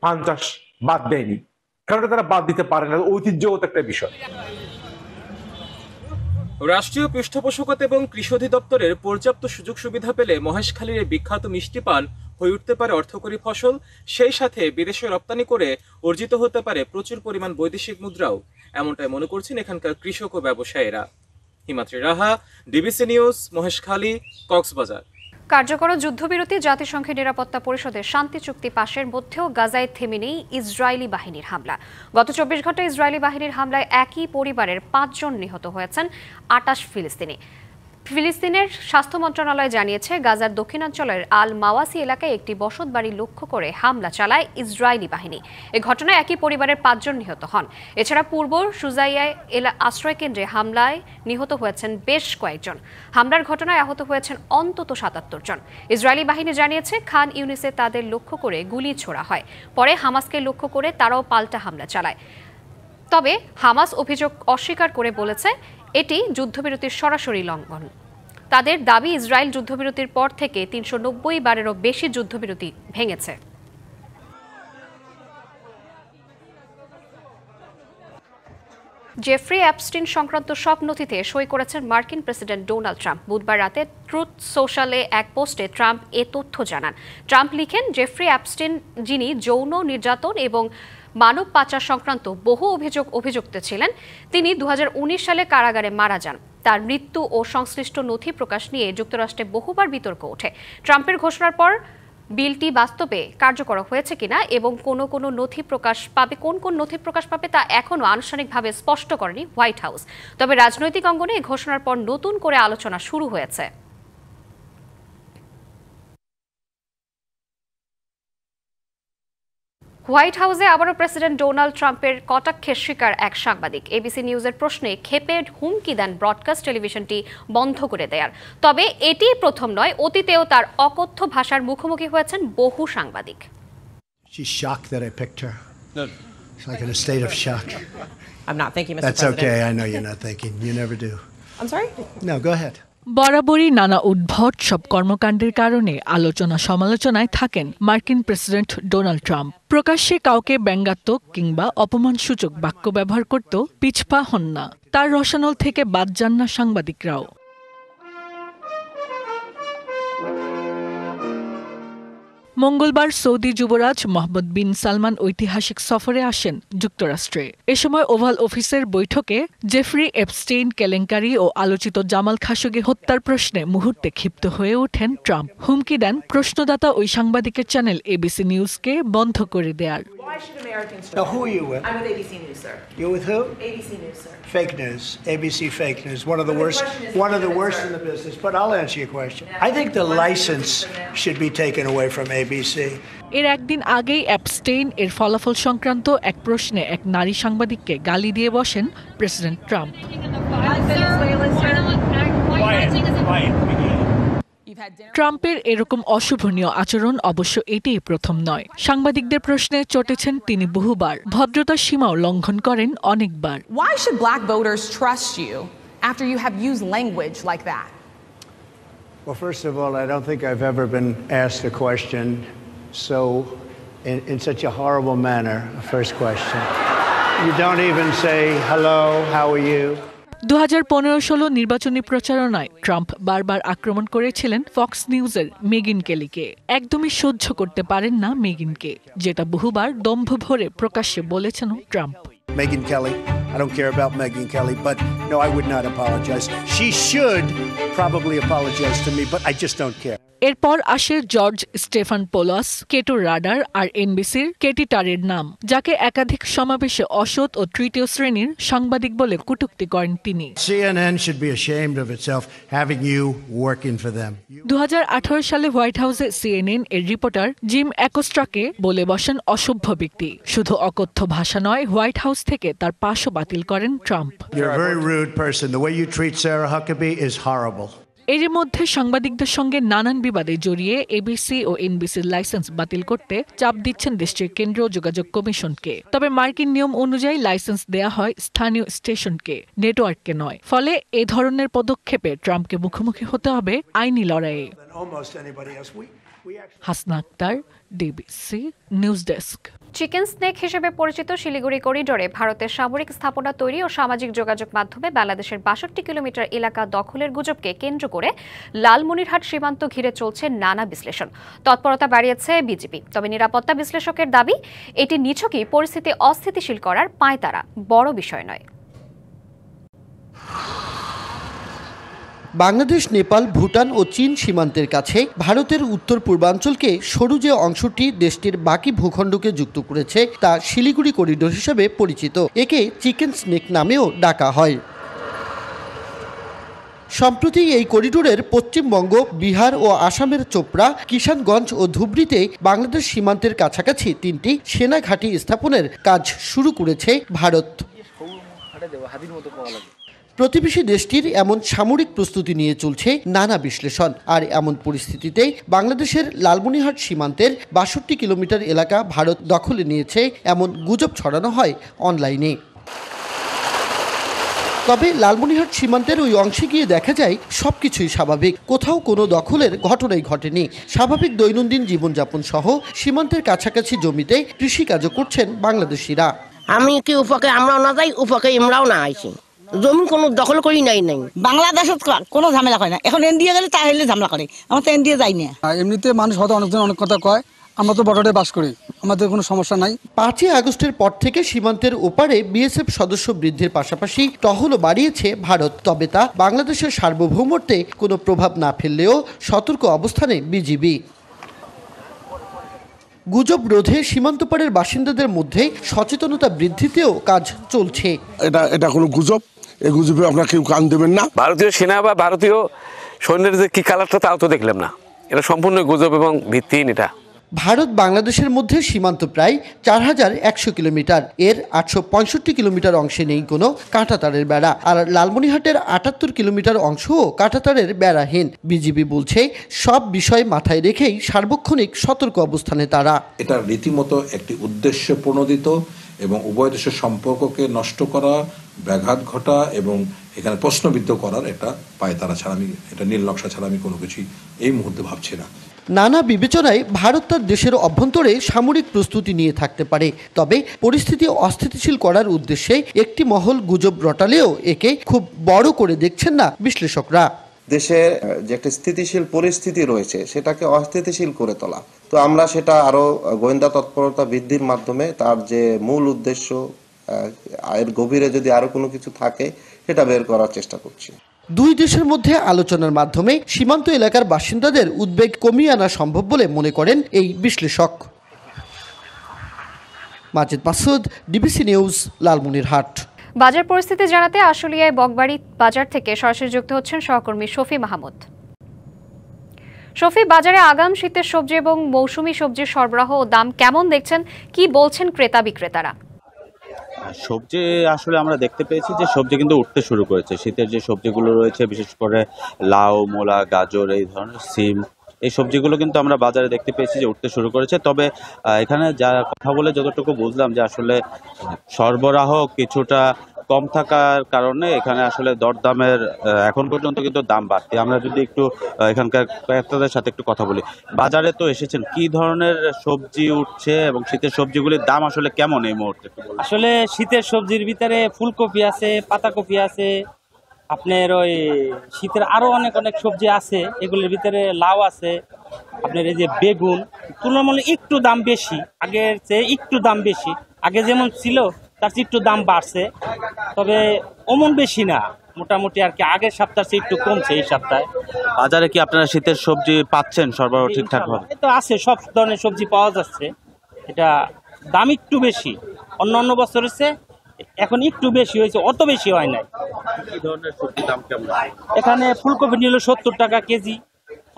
পান চাষ বাদ দেয়নি, কারণ তারা বাদ দিতে পারে না, ঐতিহ্যগত একটা বিষয়। রাষ্ট্রীয় পৃষ্ঠপোষকতা এবং কৃষি অধিদপ্তরের পর্যাপ্ত সুযোগ সুবিধা পেলে মহেশখালীর এই বিখ্যাত মিষ্টি পান হয়ে উঠতে পারে অর্থকরী ফসল, সেই সাথে বিদেশে রপ্তানি করে অর্জিত হতে পারে প্রচুর পরিমাণ বৈদেশিক মুদ্রাও। এমনটাই মনে করছেন এখানকার কৃষক ও ব্যবসায়ীরা। হিমাদ্রি রাহা, ডিবিসি নিউজ, মহেশখালী, কক্সবাজার। কার্যকর যুদ্ধবিরতি জাতিসংঘের নিরাপত্তা পরিষদের শান্তি চুক্তি পাশের মধ্যেও গাজায় থেমে নেই ইসরায়েলি বাহিনীর হামলা। গত 24 ঘন্টায় ইসরায়েলি বাহিনীর হামলায় একই পরিবারের 5 জন নিহত হয়েছেন 28 ফিলিস্তিনি। ফিলিস্তিনের স্বাস্থ্য মন্ত্রণালয় জানিয়েছে গাজার দক্ষিণাঞ্চলের আল মাওয়াসি এলাকায় একটি বসতবাড়ি লক্ষ্য করে হামলা চালায় ইসরায়েলি বাহিনী। এ ঘটনায় একই পরিবারের 5 জন নিহত হন। এছাড়া পূর্ব সুজাইয়ায় আশ্রয় কেন্দ্রে হামলায় নিহত হয়েছেন বেশ কয়েকজন। হামলার ঘটনায় আহত হয়েছেন অন্তত 77 জন। ইসরায়েলি বাহিনী জানিয়েছে খান ইউনিসে তাদের লক্ষ্য করে গুলি ছোড়া হয়, পরে হামাসকে লক্ষ্য করে তারাও পাল্টা হামলা চালায়। তবে হামাস অভিযোগ অস্বীকার করে বলেছে এটি যুদ্ধবিরতির সরাসরি লঙ্ঘন। তাদের দাবি ইসরায়েল যুদ্ধবিরতির পর থেকে 390 বারেরও বেশি যুদ্ধবিরতি ভেঙেছে। জেফ্রি অ্যাপস্টিন সংক্রান্ত সব নথিতে সই করেছেন মার্কিন প্রেসিডেন্ট ডোনাল্ড ট্রাম্প। বুধবার রাতে ট্রুথ সোশ্যালে এক পোস্টে ট্রাম্প এ তথ্য জানান। ট্রাম্প লিখেন, জেফ্রি অ্যাপস্টিন, যিনি যৌন নির্যাতন এবং মানব পাচার সংক্রান্ত বহু অভিযুক্ত ছিলেন, তিনি 2019 সালে কারাগারে মারা যান। তার মৃত্যু ও সংশ্লিষ্ট নথি প্রকাশ নিয়ে যুক্তরাষ্ট্রে বহুবার বিতর্ক ওঠে। ট্রাম্পের ঘোষণার পর বিলটি বাস্তবে কার্যকর হয়েছে কিনা এবং কোন নথি প্রকাশ পাবে তা এখনও আনুষ্ঠানিকভাবে স্পষ্ট করেনি হোয়াইট হাউস। তবে রাজনৈতিক অঙ্গনে এই ঘোষণার পর নতুন করে আলোচনা শুরু হয়েছে। হোয়াইট হাউসে আবারও প্রেসিডেন্ট ডোনাল্ড ট্রাম্পের কটাক্ষের শিকার এক সাংবাদিক। এবিসি নিউজের প্রশ্নে ক্ষেপে হুমকি দেন ব্রডকাস্ট টেলিভিশনটি বন্ধ করে দেয়ার। তবে এটি প্রথম নয়, অতীতেও তার অকথ্য ভাষার মুখোমুখি হয়েছেন বহু সাংবাদিক। She's shocked that I picked her. No. She's like in a state of shock. I'm not thinking, Mr. That's President. okay. I know you're not thinking. You never do. I'm sorry? No, go ahead. বরাবরই নানা উদ্ভট সব কর্মকাণ্ডের কারণে আলোচনা সমালোচনায় থাকেন মার্কিন প্রেসিডেন্ট ডোনাল্ড ট্রাম্প। প্রকাশ্যে কাউকে ব্যঙ্গাত্মক কিংবা অপমানসূচক বাক্য ব্যবহার করতেও পিছপা হন না। তার রসানল থেকে বাদ যান না সাংবাদিকরাও। মঙ্গলবার সৌদি যুবরাজ মোহাম্মদ বিন সালমান ঐতিহাসিক সফরে আসেন যুক্তরাষ্ট্রে। এ সময় ওভাল অফিসের বৈঠকে জেফ্রি এপস্টেইন কেলেঙ্কারি ও আলোচিত জামাল খাশোগি হত্যার প্রশ্নে মুহূর্তে ক্ষিপ্ত হয়ে ওঠেন ট্রাম্প। হুমকি দেন প্রশ্নদাতা ওই সাংবাদিকের চ্যানেল এবিসি নিউজকে বন্ধ করে দেয়ার। Now, who are you with? I'm with ABC News, sir. You're with who? ABC News, sir. Fake news. ABC fake news. One of the worst in the business. But I'll answer your question. I think the license should be taken away from ABC. এর একদিন আগেই Epstein এর ফলাফল সংক্রান্ত এক প্রশ্নে এক নারী সাংবাদিককে গালি দিয়ে বসেন প্রেসিডেন্ট ট্রাম্প। ট্রাম্পের এরকম অশোভনীয় আচরণ অবশ্য এটাই প্রথম নয়। সাংবাদিকদের প্রশ্নে চটেছেন তিনি বহুবার, ভদ্রতার সীমাও লঙ্ঘন করেন অনেকবার। Why should black voters trust you after you have used language like that? Well, first of all, I don't think I've ever been asked a question so in such a horrible manner. First question. You don't even say hello, how are you? 2015-16 নির্বাচনী প্রচারণায় Trump বারবার আক্রমণ করেছিলেন Fox নিউজের মেগিন কেলিকে। একদমই সহ্য করতে পারেন না মেগিনকে, যেটা বহুবার দম্ভ ভরে প্রকাশ্যে বলেছেন Trump. Megyn Kelly, I don't care about Megyn Kelly, but no, I would not apologize. She should probably apologize to me, but I just don't care. এরপর আসে জর্জ স্টেফান পোলাস, কেটো রাডার আর এনবিসির কেটি টারের নাম, যাকে একাধিক সমাবেশে অসৎ ও তৃতীয় শ্রেণীর সাংবাদিক বলে কটূক্তি করেন তিনি। CNN should be ashamed of itself having you working for them. 2018 সালে হোয়াইট হাউসে CNN এর রিপোর্টার জিম অ্যাকোস্ট্রাকে বলে বসেন অসভ্য ব্যক্তি। শুধু অকথ্য ভাষা নয়, হোয়াইট হাউস থেকে তার পাশও বাতিল করেন Trump. You're a very rude person. The way you treat Sarah Huckabee is horrible. এর মধ্যে সাংবাদিকদের সঙ্গে নানান বিবাদে জড়িয়ে এবিসি ও এনবিসির লাইসেন্স বাতিল করতে চাপ দিচ্ছেন দেশটির কেন্দ্রীয় যোগাযোগ কমিশনকে। তবে মার্কিন নিয়ম অনুযায়ী লাইসেন্স দেয়া হয় স্থানীয় স্টেশনকে, নেটওয়ার্ককে নয়। ফলে এ ধরনের পদক্ষেপে ট্রাম্পকে মুখোমুখি হতে হবে আইনি লড়াইয়ে। Hasna Akter, DBC news desk. Chicken snake হিসেবে পরিচিত শিলিগুড়ি করিডোরে ভারতের সামরিক স্থাপনা তৈরি ও সামাজিক যোগাযোগ মাধ্যমে বাংলাদেশের ৬২ কিলোমিটার এলাকা দখলের গুজবকে কেন্দ্র করে লালমনিরহাট সীমান্ত ঘিরে চলছে নানা বিশ্লেষণ। তৎপরতা বাড়িয়েছে বিজেপি। তবে নিরাপত্তা বিশ্লেষকের দাবি, এটি নিছকই পরিস্থিতি অস্থিতিশীল করার পাঁয়তারা, বড় বিষয় নয়। বাংলাদেশ, নেপাল, ভুটান ও চীন সীমান্তের কাছে ভারতের উত্তর পূর্বাঞ্চলকে সরু যে অংশটি দেশটির বাকি ভূখণ্ডকে যুক্ত করেছে তা শিলিগুড়ি করিডোর হিসেবে পরিচিত। একে চিকেন স্নেক নামেও ডাকা হয়। সম্প্রতি এই করিডোরের পশ্চিমবঙ্গ, বিহার ও আসামের চোপড়া, কিষানগঞ্জ ও ধুবড়িতে বাংলাদেশ সীমান্তের কাছাকাছি ৩টি সেনা ঘাঁটি স্থাপনের কাজ শুরু করেছে ভারত। প্রতিবেশী দেশটির এমন সামরিক প্রস্তুতি নিয়ে চলছে নানা বিশ্লেষণ। আর এমন পরিস্থিতিতে বাংলাদেশের লালমনিরহাট সীমান্তের ৬২ কিলোমিটার এলাকা ভারত দখলে নিয়েছে এমন গুজব ছড়ানো হয় অনলাইনে। তবে লালমনিরহাট সীমান্তের ওই অংশে গিয়ে দেখা যায় সবকিছুই স্বাভাবিক, কোথাও কোনো দখলের ঘটনাই ঘটেনি। স্বাভাবিক দৈনন্দিন জীবনযাপন সহ সীমান্তের কাছাকাছি জমিতে কৃষিকাজও করছেন বাংলাদেশিরা। আমি কি উপকে আমরাও না যাই, উপকে আমরাও না আইছি, জমি কোনো দখল করি নাই। বাংলাদেশত কোনো ঝামেলা করে না। এখন ইন্ডিয়া গেলে তাহলে ঝামেলা করে, আমরা তো ইন্ডিয়া যাই না। এমনিতে মানুষ হয়তো অনেকজন অনেক কথা কয়, আমরা তো বর্ডারে বাস করি, আমাদের কোনো সমস্যা নাই। ৫ই আগস্টের পর থেকে সীমান্তের ওপারে বিএসএফ সদস্য বৃদ্ধির পাশাপাশি টহলও বাড়িয়েছে ভারত। তবে তা বাংলাদেশের সার্বভৌমত্বে কোনো প্রভাব না ফেললেও সতর্ক অবস্থানে বিজিবি। গুজব রোধে সীমান্তপাড়ের বাসিন্দাদের মধ্যে সচেতনতা বৃদ্ধিতেও কাজ চলছে। এটা কোনো গুজব, এই গুজবে আপনারা কেউ কান দেবেন না। ভারতীয় সেনা বা ভারতীয় সৈন্যের যে কি কালারটা তাও তো দেখলাম না, এটা সম্পূর্ণ গুজব এবং ভিত্তিহীন। এটা ভারত বাংলাদেশের মধ্যে সীমান্ত প্রায় ৪,১০০ কিলোমিটার। এর ৮৬৫ কিলোমিটার অংশে নেই কোনো কাঁটাতারের বেড়া, আর লালমনিরহাটের ৭৮ কিলোমিটার অংশও কাঁটাতারের বেড়াহীন। বিজিবি বলছে সব বিষয় মাথায় রেখেই সার্বক্ষণিক সতর্ক অবস্থানে তারা। এটা রীতিমতো একটি উদ্দেশ্য প্রণোদিত এবং উভয় দেশের সম্পর্ককে নষ্ট করা, ব্যাঘাত ঘটা এবং এখানে প্রশ্নবিদ্ধ করার একটা পায়তারা ছাড়া, আমি এটা নীল নকশা ছাড়া আমি কোনো কিছুই এই মুহূর্তে ভাবছি না। নানা বিবেচনায় ভারত তার দেশের অভ্যন্তরে সামরিক প্রস্তুতি নিয়ে থাকতে পারে। তবে পরিস্থিতি অস্থিতিশীল করার উদ্দেশ্যে একটি মহল গুজব রটালেও একে খুব বড় করে দেখছেন না বিশ্লেষকরা। দেশে যে একটা স্থিতিশীল পরিস্থিতি রয়েছে সেটাকে অস্থিতিশীল করে তোলা। তো আমরা সেটা আরো গোয়েন্দা তৎপরতা বৃদ্ধির মাধ্যমে তার যে মূল উদ্দেশ্য, এর গভীরে যদি আরো কোনো কিছু থাকে সেটা বের করার চেষ্টা করছি। দুই দেশের মধ্যে আলোচনার মাধ্যমে সীমান্ত এলাকার বাসিন্দাদের উদ্বেগ কমিয়ে আনা সম্ভব বলে মনে করেন এই বিশ্লেষক। Majed Masud, DBC news, Lalmonirhat. বাজার পরিস্থিতি জানাতে আশুলিয়ায় বকবাড়ি বাজার থেকে সরাসরি যুক্ত হচ্ছেন সহকর্মী শফি মাহমুদ। শফি, বাজারে আগাম শীতের সবজি এবং মৌসুমী সবজির সরবরাহ ও দাম কেমন দেখছেন, কি বলছেন ক্রেতা বিক্রেতারা? সবজি আসলে আমরা দেখতে পেয়েছি যে সবজি কিন্তু উঠতে শুরু করেছে। শীতের যে সবজিগুলো রয়েছে, বিশেষ করে লাউ, মূলা, গাজর, এই ধরনের সিম, এই সবজিগুলো কিন্তু আমরা বাজারে দেখতে পেয়েছি যে উঠতে শুরু করেছে। তবে এখানে যা কথা বলে যতটুকু বুঝলাম যে আসলে সরবরাহ কিছুটা কম থাকার কারণে এখানে আসলে দরদামের এখন পর্যন্ত কিন্তু দাম বাড়তি। আমরা যদি একটু এখানকার ক্রেতাদের সাথে একটু কথা বলি, বাজারে তো এসেছেন, কি ধরনের সবজি উঠছে এবং শীতের সবজিগুলির দাম আসলে কেমন এই মুহূর্তে? আসলে শীতের সবজির ভিতরে ফুলকপি আছে, পাতাকপি আছে, আপনার ওই শীতের আরো অনেক অনেক সবজি আছে। এগুলোর ভিতরে লাউ আছে, আপনার এই যে বেগুন তুলনামূলক একটু দাম বেশি, আগের চেয়ে একটু দাম বেশি। আগে যেমন ছিল তার চেয়ে একটু দাম বাড়ছে, তবে অমন বেশি না। মোটামুটি আর কি আগের সপ্তাহ চেয়ে একটু কমছে এই সপ্তাহে। বাজারে কি আপনারা শীতের সবজি পাচ্ছেন সরবরাহ ঠিকঠাক ভাবে? এই তো আছে, সব ধরনের সবজি পাওয়া যাচ্ছে। এটা দাম একটু বেশি, অন্য বছর হচ্ছে এখন একটু বেশি হয়েছে, অত বেশি হয় নাই। কি ধরনের সবজির দাম কেমন? এখানে ফুলকপি নিল 70 টাকা কেজি,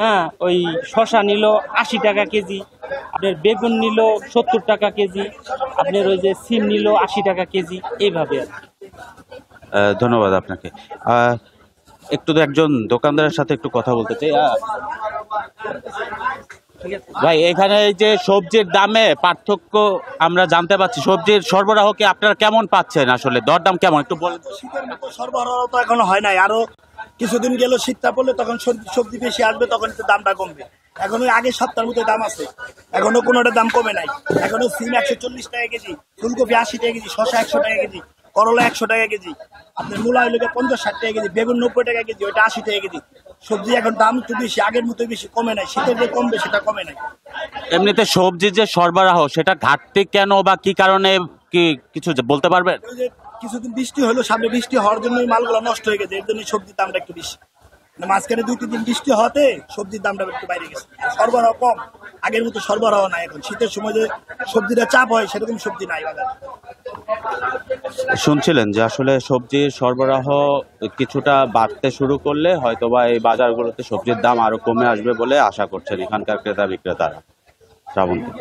হ্যাঁ, ওই শসা নিল 80 টাকা কেজি, আপনার বেগুন নিল 70 টাকা কেজি, আপনার ওই যে সিম নিল 80 টাকা কেজি, এইভাবে আর কি। ধন্যবাদ আপনাকে। একটু একজন দোকানদারের সাথে একটু কথা বলতে চাই। ভাই, এখানে যে সবজির দামে পার্থক্য আমরা জানতে পারছি, সবজির সরবরাহ কি আপনারা কেমন পাচ্ছেন, আসলে দরদাম কেমন একটু বলেন? সরবরাহ তো এখনো হয় নাই, আরো কিছুদিন গেল শীতটা পড়লে তখন সবজি বেশি আসবে, তখন একটু দামটা কমবে। এখনো আগের সপ্তাহের মধ্যে দাম আছে, এখনো কোনোটা দাম কমে নাই। এখনো সিম 140 টাকা কেজি, ফুলকপি 80 টাকা কেজি, শসা 100 টাকা কেজি, করলা 100 টাকা কেজি, আপনার মূলা হইলে 50-60 টাকা কেজি, বেগুন 90 টাকা কেজি, ওইটা 80 টাকা কেজি। সবজি এখন দাম একটু বেশি, আগের মতো বেশি কমে নাই, শীতের যে কমবে সেটা কমে নাই। এমনিতে সবজির যে সরবরাহ সেটা ঘাটতি কেন বা কি কারণে, কি কিছু বলতে পারবেন? কিছুদিন বৃষ্টি হলো, সামনে বৃষ্টি হওয়ার জন্য মালগুলো নষ্ট হয়ে গেছে, এর জন্য সবজির দামটা একটু বেশি। মাঝখানে 2-3 দিন বৃষ্টি হওয়াতে সবজির দামটা একটু বাইরে গেছে, সরবরাহ কম, আগের মতো সরবরাহ নাই। এখন শীতের সময় যে সবজিটা চাপ হয় সেরকম সবজি নাই বাজারে। শুনছিলেন যে আসলে সবজির সরবরাহ কিছুটা বাড়তে শুরু করলে হয়তোবা এই বাজারগুলোতে সবজির দাম আরো কমে আসবে বলে আশা করছেন এখানকার ক্রেতা বিক্রেতারা। শ্রাবন্তী।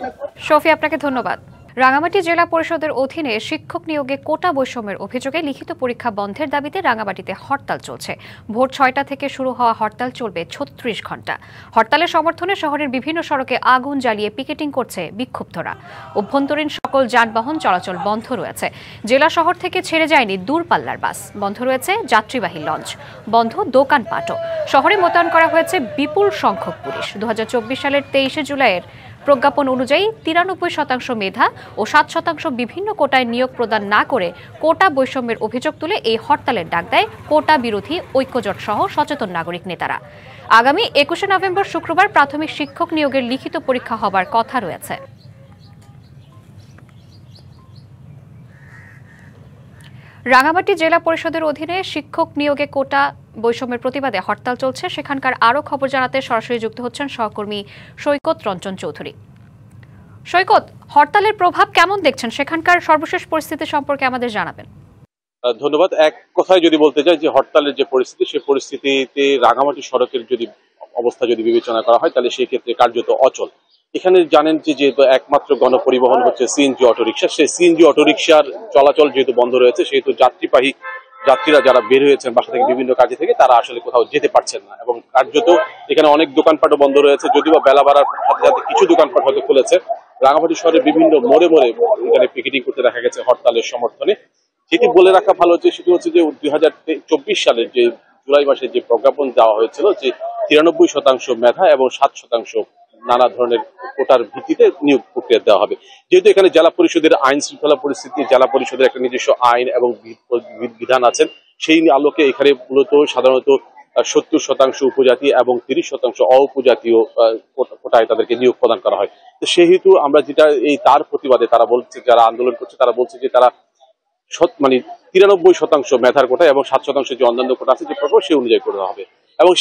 শফি, আপনাকে ধন্যবাদ। রাঙামাটি জেলা পরিষদের অধীনে শিক্ষক নিয়োগে কোটা বৈষম্যের অভিযোগে লিখিত পরীক্ষা বন্ধের দাবিতে রাঙামাটিতে হরতাল চলছে। ভোর 6টা থেকে শুরু হওয়া হরতাল চলবে 36 ঘন্টা। হরতালের সমর্থনে শহরের বিভিন্ন সড়কে আগুন জ্বালিয়ে পিকেটিং করছে বিক্ষুব্ধরা। অভ্যন্তরীণ সকল যানবাহন চলাচল বন্ধ রয়েছে। জেলা শহর থেকে ছেড়ে যায়নি দূরপাল্লার বাস, বন্ধ রয়েছে যাত্রীবাহী লঞ্চ, বন্ধ দোকানপাটও। শহরে মোতায়েন করা হয়েছে বিপুল সংখ্যক পুলিশ। 2024 সালের 23শে জুলাইয়ের প্রজ্ঞাপন অনুযায়ী 93% মেধা ও 7% বিভিন্ন কোটায় নিয়োগ প্রদান না করে কোটা বৈষম্যের অভিযোগ তুলে এই হরতালের ডাক দেয় কোটা বিরোধী ঐক্যজোট সহ সচেতন নাগরিক নেতারা। আগামী 21শে নভেম্বর শুক্রবার প্রাথমিক শিক্ষক নিয়োগের লিখিত পরীক্ষা হবার কথা রয়েছে। রাঙামাটি জেলা পরিষদের অধীনে শিক্ষক নিয়োগে কোটা বৈষম্যের প্রতিবাদে হরতাল চলছে। সেখানকার আরও খবর জানাতে সরাসরি যুক্ত হচ্ছেন সহকর্মী সৈকত রঞ্জন চৌধুরী। সৈকত, হরতালের প্রভাব কেমন দেখছেন? সেখানকার সর্বশেষ পরিস্থিতি সম্পর্কে আমাদের জানাবেন। ধন্যবাদ। এক কথায় যদি বলতে চাই যে হরতালের যে পরিস্থিতি, সেই পরিস্থিতিতে রাঙামাটি সড়কের যদি অবস্থা যদি বিবেচনা করা হয় তাহলে সেই ক্ষেত্রে কার্যত অচল। এখানে জানেন যে যেহেতু একমাত্র গণপরিবহন হচ্ছে সিএনজি অটোরিকশা, সেই সিএনজি অটোরিকশার চলাচল যেহেতু বন্ধ রয়েছে, সেহেতু যাত্রীরা যারা বের হয়েছেন বাসা থেকে বিভিন্ন কাজে থেকে, তারা আসলে কোথাও যেতে পারছেন না এবং কার্যত এখানে অনেক দোকানপাটও বন্ধ রয়েছে। যদিও বেলা বাড়ার সাথে সাথে কিছু দোকানপাট হয়তো খুলেছে। রাঙামাটি শহরের বিভিন্ন মোড়ে মোড়ে এখানে পিকেটিং করতে দেখা গেছে হরতালের সমর্থনে। যেটি বলে রাখা ভালো হচ্ছে সেটি হচ্ছে যে 2024 সালের যে জুলাই মাসে যে প্রজ্ঞাপন দেওয়া হয়েছিল যে 93% মেধা এবং 7% নানা ধরনের কোটার ভিত্তিতে নিয়োগ প্রক্রিয়া দেওয়া হবে। যেহেতু এখানে জেলা পরিষদের আইন শৃঙ্খলা পরিস্থিতি, জেলা পরিষদের একটা নিজস্ব আইন এবং বিধান আছেন, সেই আলোকে এখানে মূলত সাধারণত 70% উপজাতি এবং 30% অউপজাতীয় কোটায় তাদেরকে নিয়োগ প্রদান করা হয়। তো সেহেতু আমরা যেটা তার প্রতিবাদে তারা বলছে, যারা আন্দোলন করছে তারা বলছে যে তারা 93% মেধার কোটা এবং 7% যে অন্যান্য কোটা আছে যে প্রকল্প সেই অনুযায়ী করতে হবে এবং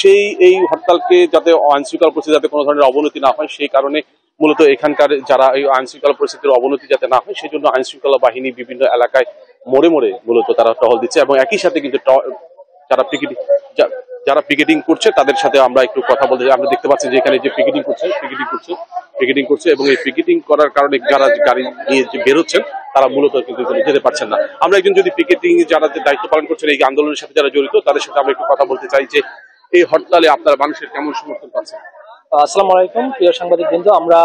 এই হরতালকে যাতে আইন শৃঙ্খলা পরিস্থিতি যাতে কোনো ধরনের অবনতি না হয় সেই কারণে মূলত এখানকার যারা এই আইন শৃঙ্খলা পরিস্থিতির অবনতি যাতে না হয় সেই জন্য আইন শৃঙ্খলা বাহিনী বিভিন্ন এলাকায় মোড়ে মোড়ে মূলত তারা টহল দিচ্ছে এবং একই সাথে কিন্তু যারা পিকেটিং করছে তাদের সাথে আমরা একটু কথা বলতে চাই। আমরা দেখতে পাচ্ছি যে এখানে যে পিকেটিং করছে এবং এই পিকেটিং করার কারণে যারা গাড়ি নিয়ে বেরোচ্ছেন তারা মূলত কিন্তু যেতে পারছেন না। আমরা একজন যদি পিকেটিং যারা দায়িত্ব পালন করছেন এই আন্দোলনের সাথে যারা জড়িত তাদের সাথে আমরা একটু কথা বলতে চাই যে এই হরতালে আপনার মানুষের কেমন সমর্থন পাচ্ছেন? আসসালামু আলাইকুম প্রিয় সাংবাদিক বৃন্দ, আমরা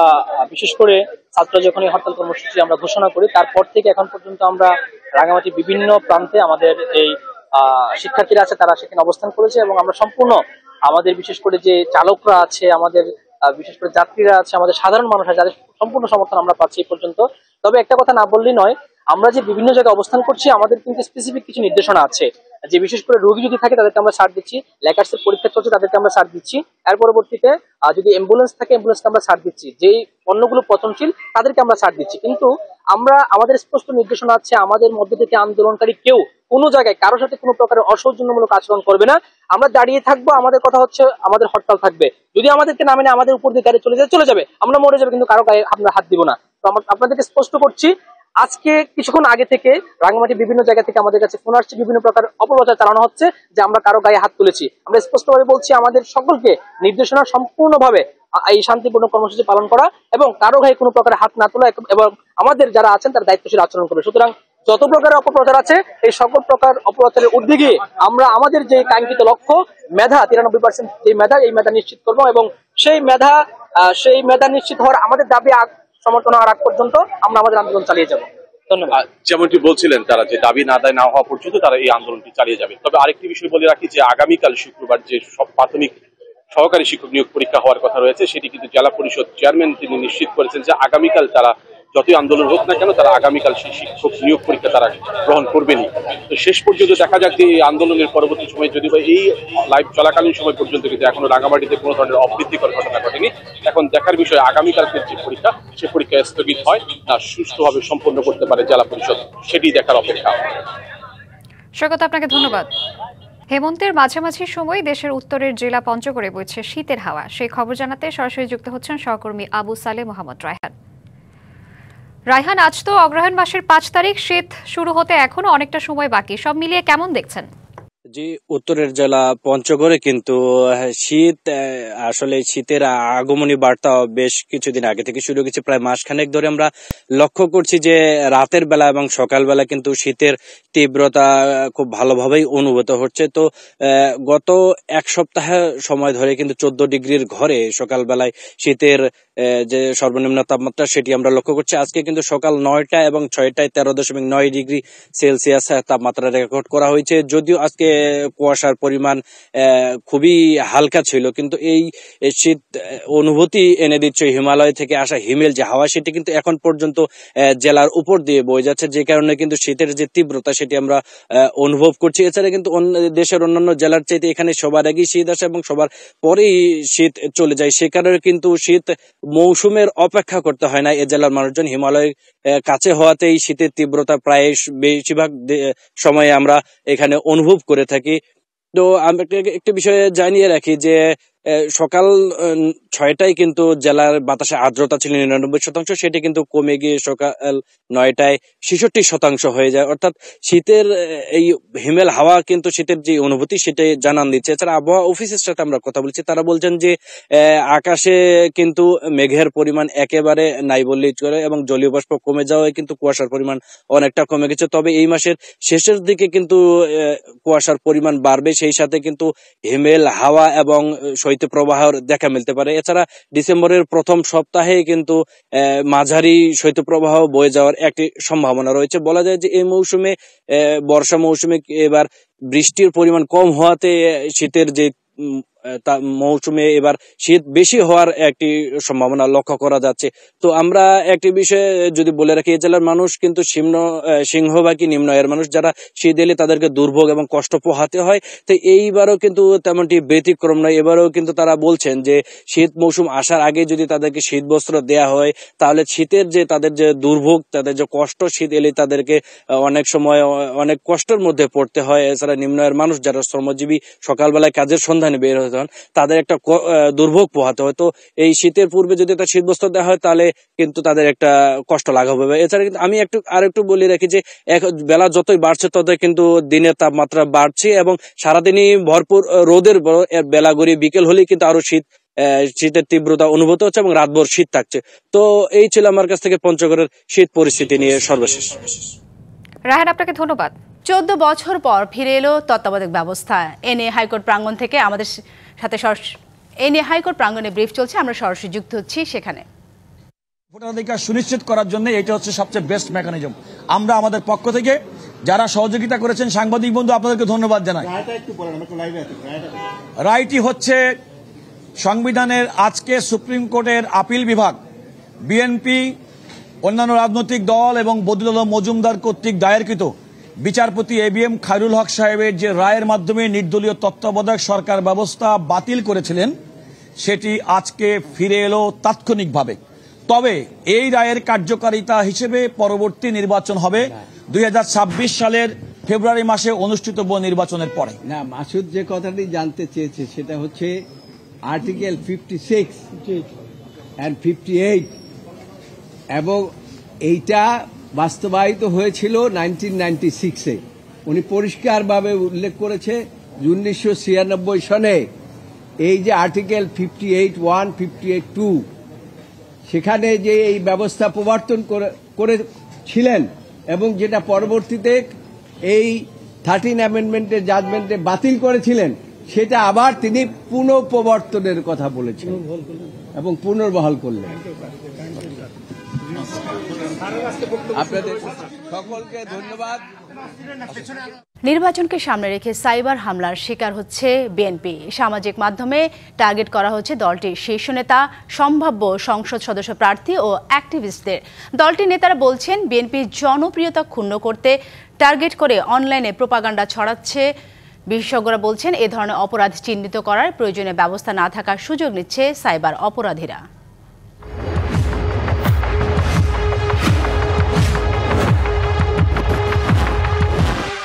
বিশেষ করে ছাত্ররা যখন এই হরতাল কর্মসূচি আমরা ঘোষণা করি তারপর থেকে এখন পর্যন্ত আমরা রাঙামাটি বিভিন্ন প্রান্তে আমাদের এই শিক্ষার্থীরা আছে তারা সেখানে অবস্থান করেছে এবং আমরা সম্পূর্ণ আমাদের বিশেষ করে যে চালকরা আছে, আমাদের বিশেষ করে যাত্রীরা আছে, আমাদের সাধারণ মানুষ আছে, যাদের সম্পূর্ণ সমর্থন আমরা পাচ্ছি এই পর্যন্ত। তবে একটা কথা না বললেই নয়, আমরা যে বিভিন্ন জায়গায় অবস্থান করছি আমাদের কিন্তু স্পেসিফিক কিছু নির্দেশনা আছে। যে বিশেষ করে রোগী যদি থাকে তাদেরকে আমরা ছাড় দিচ্ছি, লেকার্সের পরীক্ষা চলছে তাদেরকে আমরা ছাড় দিচ্ছি, এর পরবর্তীতে যদি অ্যাম্বুলেন্স থাকে অ্যাম্বুলেন্সকে আমরা ছাড় দিচ্ছি, যেই পণ্যগুলো পচনশীল তাদেরকে আমরা ছাড় দিচ্ছি। কিন্তু আমাদের স্পষ্ট নির্দেশনা আছে আমাদের মধ্য থেকে আন্দোলনকারী কেউ কোনো জায়গায় কারোর সাথে কোনো প্রকারের অসৌজন্যমূলক আচরণ করবে না। আমরা দাঁড়িয়ে থাকবো, আমাদের কথা হচ্ছে আমাদের হরতাল থাকবে। যদি আমাদেরকে না মেনে আমাদের উপর দিয়ে গাড়ি চলে যাবে, আমরা মরে যাবে, কিন্তু কারো গায়ে আমরা হাত দিব না। তো আপনাদেরকে স্পষ্ট করছি, আজকে কিছুক্ষণ আগে থেকে রাঙ্গামাটি বিভিন্ন জায়গা থেকে আমাদের কাছে ফোন আসছে, বিভিন্ন প্রকার অপপ্রচার চালানো হচ্ছে যে আমরা কারো গায়ে হাত তুলেছি। আমরা স্পষ্টভাবে বলছি আমাদের সকলকে নির্দেশনা সম্পূর্ণভাবে এই শান্তিপূর্ণ কর্মসূচি পালন করা এবং কারো গায়ে কোনো প্রকার হাত না তোলা এবং আমাদের যারা আছেন তারা দায়িত্বশীল আচরণ করবে। সুতরাং যত প্রকারের অপপ্রচার আছে এই সকল প্রকার অপপ্রচারের উদ্যোগে আমরা আমাদের যে কাঙ্ক্ষিত লক্ষ্য মেধা 93% যে মেধা, এই মেধা নিশ্চিত করব এবং সেই মেধা নিশ্চিত হওয়ার আমাদের দাবি সমর্থন হওয়ার আগ পর্যন্ত আমরা আমাদের আন্দোলন চালিয়ে যাব। ধন্যবাদ। যেমনটি বলছিলেন তারা যে দাবি না আদায় না হওয়া পর্যন্ত তারা এই আন্দোলনটি চালিয়ে যাবে। তবে আরেকটি বিষয় বলে রাখি যে আগামীকাল শুক্রবার যে সব প্রাথমিক সহকারী শিক্ষক নিয়োগ পরীক্ষা হওয়ার কথা রয়েছে সেটি কিন্তু জেলা পরিষদ চেয়ারম্যান তিনি নিশ্চিত করেছেন যে আগামীকাল তারা যতই আন্দোলন হোক না কেন তারা আগামীকাল সেই শিক্ষক নিয়োগ পরীক্ষা তারা গ্রহণ করবেনই। তো শেষ পর্যন্ত দেখা যাক যে এই আন্দোলনের পরবর্তী সময় যদি বা এই লাইভ চলাকালীন সময় পর্যন্ত কিন্তু এখনো রাঙ্গামাটিতে কোনো ধরনের অপ্রীতিকর ঘটনা ঘটেনি। এখন দেখার বিষয় আগামীকালকের যে পরীক্ষা সে পরীক্ষা স্থগিত হয় না সুষ্ঠুভাবে সম্পন্ন করতে পারে জেলা পরিষদ, সেটি দেখার অপেক্ষা। স্বাগত, আপনাকে ধন্যবাদ। হেমন্তের মাঝামাঝি সময় দেশের উত্তরের জেলা পঞ্চগড়ে বইছে শীতের হাওয়া। সেই খবর জানাতে সরাসরি যুক্ত হচ্ছেন সহকর্মী আবু সালে মোহাম্মদ রায়হান। আজ তো অগ্রহায়ণ মাসের 5 তারিখ, শীত শুরু হতে এখনো অনেকটা সময় বাকি, সব মিলিয়ে কেমন দেখছেন? জি, উত্তরের জেলা পঞ্চগড়ে কিন্তু শীত আসলে শীতের আগমনী বার্তা বেশ কিছুদিন আগে থেকে শুরু হয়েছে। প্রায় মাসখানেক ধরে আমরা লক্ষ্য করছি যে রাতের বেলা এবং সকালবেলা কিন্তু শীতের তীব্রতা খুব ভালোভাবেই অনুভূত হচ্ছে। তো গত এক সপ্তাহ সময় ধরে কিন্তু 14 ডিগ্রির ঘরে সকালবেলায় শীতের যে সর্বনিম্ন তাপমাত্রা সেটি আমরা লক্ষ্য করছি। আজকে কিন্তু সকাল 9টা এবং 6টায় 13.9 ডিগ্রি সেলসিয়াস তাপমাত্রা রেকর্ড করা হয়েছে। যদিও আজকে কুয়াশার পরিমাণ খুবই হালকা ছিল, কিন্তু এই শীত অনুভূতি এনে দিচ্ছে হিমালয় থেকে আসা হিমেল যে হাওয়া, সেটি কিন্তু এখন পর্যন্ত জেলার উপর দিয়ে বয়ে যাচ্ছে, যে কারণে কিন্তু শীতের যে তীব্রতা সেটি আমরা অনুভব করছি। এছাড়া কিন্তু দেশের অন্যান্য জেলার চাইতে এখানে সবার আগেই শীত আসে এবং সবার পরেই শীত চলে যায়। সে কারণে কিন্তু শীত মৌসুমের অপেক্ষা করতে হয় না এ জেলার মানুষজন। হিমালয়ের কাছে হওয়াতেই শীতের তীব্রতা প্রায় বেশিরভাগ সময়ে আমরা এখানে অনুভব করে থাকি। তো আমি একটা বিষয়ে জানিয়ে রাখি যে সকাল 6টায় কিন্তু জেলার বাতাসে আর্দ্রতা ছিল 99%, সেটি কিন্তু কমে গিয়ে সকাল 9টায় 66% হয়ে যায়। অর্থাৎ শীতের এই হিমেল হাওয়া কিন্তু শীতের যে অনুভূতি সেটাই জানান দিচ্ছে। এছাড়া আবহাওয়া অফিসের সাথে আমরা কথা বলছি, তারা বলছেন যে আকাশে কিন্তু মেঘের পরিমাণ একেবারে নাই বললেই চলে এবং জলীয় বাষ্প কমে যাওয়ায় কিন্তু কুয়াশার পরিমাণ অনেকটা কমে গেছে। তবে এই মাসের শেষের দিকে কিন্তু কুয়াশার পরিমাণ বাড়বে, সেই সাথে কিন্তু হিমেল হাওয়া এবং শৈত্যপ্রবাহের দেখা মিলতে পারে। এছাড়া ডিসেম্বরের প্রথম সপ্তাহে কিন্তু মাঝারি শৈত্যপ্রবাহ বয়ে যাওয়ার একটি সম্ভাবনা রয়েছে। বলা যায় যে এই মৌসুমে বর্ষা মৌসুমে এবার বৃষ্টির পরিমাণ কম হওয়াতে শীতের যে মৌসুমে এবার শীত বেশি হওয়ার একটি সম্ভাবনা লক্ষ্য করা যাচ্ছে। তো আমরা একটি বিষয়ে যদি বলে রাখি, এই জেলার মানুষ কিন্তু সিংহভাগই নিম্ন আয়ের মানুষ, যারা শীত এলে তাদেরকে দুর্ভোগ এবং কষ্ট পোহাতে হয়। তো এইবারও কিন্তু তেমনটি ব্যতিক্রম নয়। এবারও কিন্তু তারা বলছেন যে শীত মৌসুম আসার আগে যদি তাদেরকে শীত বস্ত্র দেয়া হয় তাহলে শীতের যে তাদের যে দুর্ভোগ, তাদের যে কষ্ট, শীত এলে তাদেরকে অনেক সময় অনেক কষ্টের মধ্যে পড়তে হয়। এছাড়া নিম্ন আয়ের মানুষ যারা শ্রমজীবী সকালবেলায় কাজের সন্ধানে বের হতে হন, তাদের একটা দুর্ভোগ পোহাতে হয়। তো এই শীতের পূর্বে যদি তার শীত বস্ত্র দেওয়া হয় তাহলে কিন্তু তাদের একটা কষ্ট লাঘব হবে। এছাড়া কিন্তু আমি আরেকটু বলে রাখি যে বেলা যতই বাড়ছে ততই কিন্তু দিনের তাপমাত্রা বাড়ছে এবং সারাদিনই ভরপুর রোদের বেলা গড়িয়ে বিকেল হলেই কিন্তু আরো শীতের তীব্রতা অনুভূত হচ্ছে এবং রাতভর শীত থাকছে। তো এই ছিল আমার কাছ থেকে পঞ্চগড়ের শীত পরিস্থিতি নিয়ে সর্বশেষ। রায়হান, আপনাকে ধন্যবাদ। 14 বছর পর ফিরে এলো তত্ত্বাবধায়ক ব্যবস্থা। এ নিয়ে হাইকোর্ট প্রাঙ্গণ থেকে আমাদের সাথে হাইকোর্ট প্রাঙ্গণে ব্রিফ চলছে, আমরা সরাসরি যুক্ত হচ্ছি সেখানে। ভোটাধিকার সুনিশ্চিত করার জন্য এটা হচ্ছে সবচেয়ে বেস্ট মেকানিজম। আমরা আমাদের পক্ষ থেকে যারা সহযোগিতা করেছেন সাংবাদিক বন্ধু আপনাদেরকে ধন্যবাদ জানাই। রায়টি হচ্ছে সংবিধানের আজকে সুপ্রিম কোর্টের আপিল বিভাগ, বিএনপি, অন্যান্য রাজনৈতিক দল এবং বদিউল আলম মজুমদার কর্তৃক দায়েরকৃত বিচারপতি ABM খায়রুল হক সাহেবের যে রায়ের মাধ্যমে নির্দলীয় তত্ত্বাবধায়ক সরকার ব্যবস্থা বাতিল করেছিলেন সেটি আজকে ফিরে এলো তাৎক্ষণিকভাবে। তবে এই রায়ের কার্যকারিতা হিসেবে পরবর্তী নির্বাচন হবে 2026 সালের ফেব্রুয়ারি মাসে অনুষ্ঠিতব্য নির্বাচনের পরে। না, মাসুদ যে কথাটি জানতে চেয়েছে সেটা হচ্ছে আর্টিকেল 56 and 58 এবং এইটা বাস্তবায়িত হয়েছিল 1996-এ। উনি পরিষ্কারভাবে উল্লেখ করেছে 1996 সনে এই যে আর্টিকেল 58(1), 58(2) সেখানে যে এই ব্যবস্থা প্রবর্তন করেছিলেন এবং যেটা পরবর্তীতে এই 13 অ্যামেন্ডমেন্টের জাজমেন্টে বাতিল করেছিলেন, সেটা আবার তিনি পুনঃপ্রবর্তনের কথা বলেছেন এবং পুনর্বহাল করলেন। আপনাদের সকলকে ধন্যবাদ। নির্বাচনকে সামনে রেখে সাইবার হামলার শিকার হচ্ছে বিএনপি। সামাজিক মাধ্যমে টার্গেট করা হচ্ছে দলটির শীর্ষ নেতা, সম্ভাব্য সংসদ সদস্য প্রার্থী ও অ্যাক্টিভিস্টদের। দলটির নেতারা বলছেন বিএনপির জনপ্রিয়তা ক্ষুণ্ণ করতে টার্গেট করে অনলাইনে প্রোপাগান্ডা ছড়াচ্ছে। বিশেষজ্ঞরা বলছেন এ ধরনের অপরাধ চিহ্নিত করার প্রয়োজনীয় ব্যবস্থা না থাকার সুযোগ নিচ্ছে সাইবার অপরাধীরা।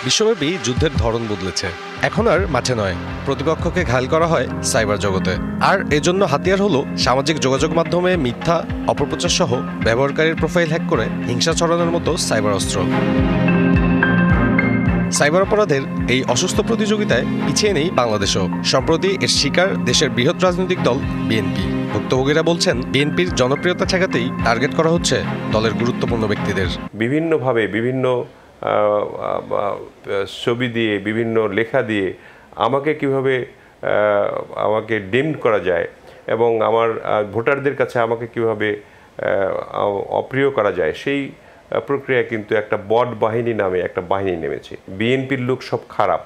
বিশ্বব্যাপী যুদ্ধের ধরন বদলেছে। এখন আর মাঠে নয়, প্রতিপক্ষকে ঘায়েল করা হয় সাইবার জগতে। আর এজন্য হাতিয়ার হলো সামাজিক যোগাযোগ মাধ্যমে মিথ্যা, অপপ্রচার সহ ব্যবহারকারীর প্রোফাইল হ্যাক করে হিংসা ছড়ানোর মতো সাইবার অস্ত্র। সাইবার অপরাধের এই অসুস্থ প্রতিযোগিতায় পিছিয়ে নেই বাংলাদেশও। সম্প্রতি এর শিকার দেশের বৃহৎ রাজনৈতিক দল বিএনপি। ভুক্তভোগীরা বলছেন বিএনপির জনপ্রিয়তা ঠেকাতেই টার্গেট করা হচ্ছে দলের গুরুত্বপূর্ণ ব্যক্তিদের। বিভিন্নভাবে বিভিন্ন ছবি দিয়ে, বিভিন্ন লেখা দিয়ে আমাকে কিভাবে আমাকে ডিমড করা যায় এবং আমার ভোটারদের কাছে আমাকে কিভাবে অপ্রিয় করা যায়, সেই প্রক্রিয়া কিন্তু একটা বট বাহিনী নামে একটা বাহিনী নেমেছে। বিএনপির লোক সব খারাপ,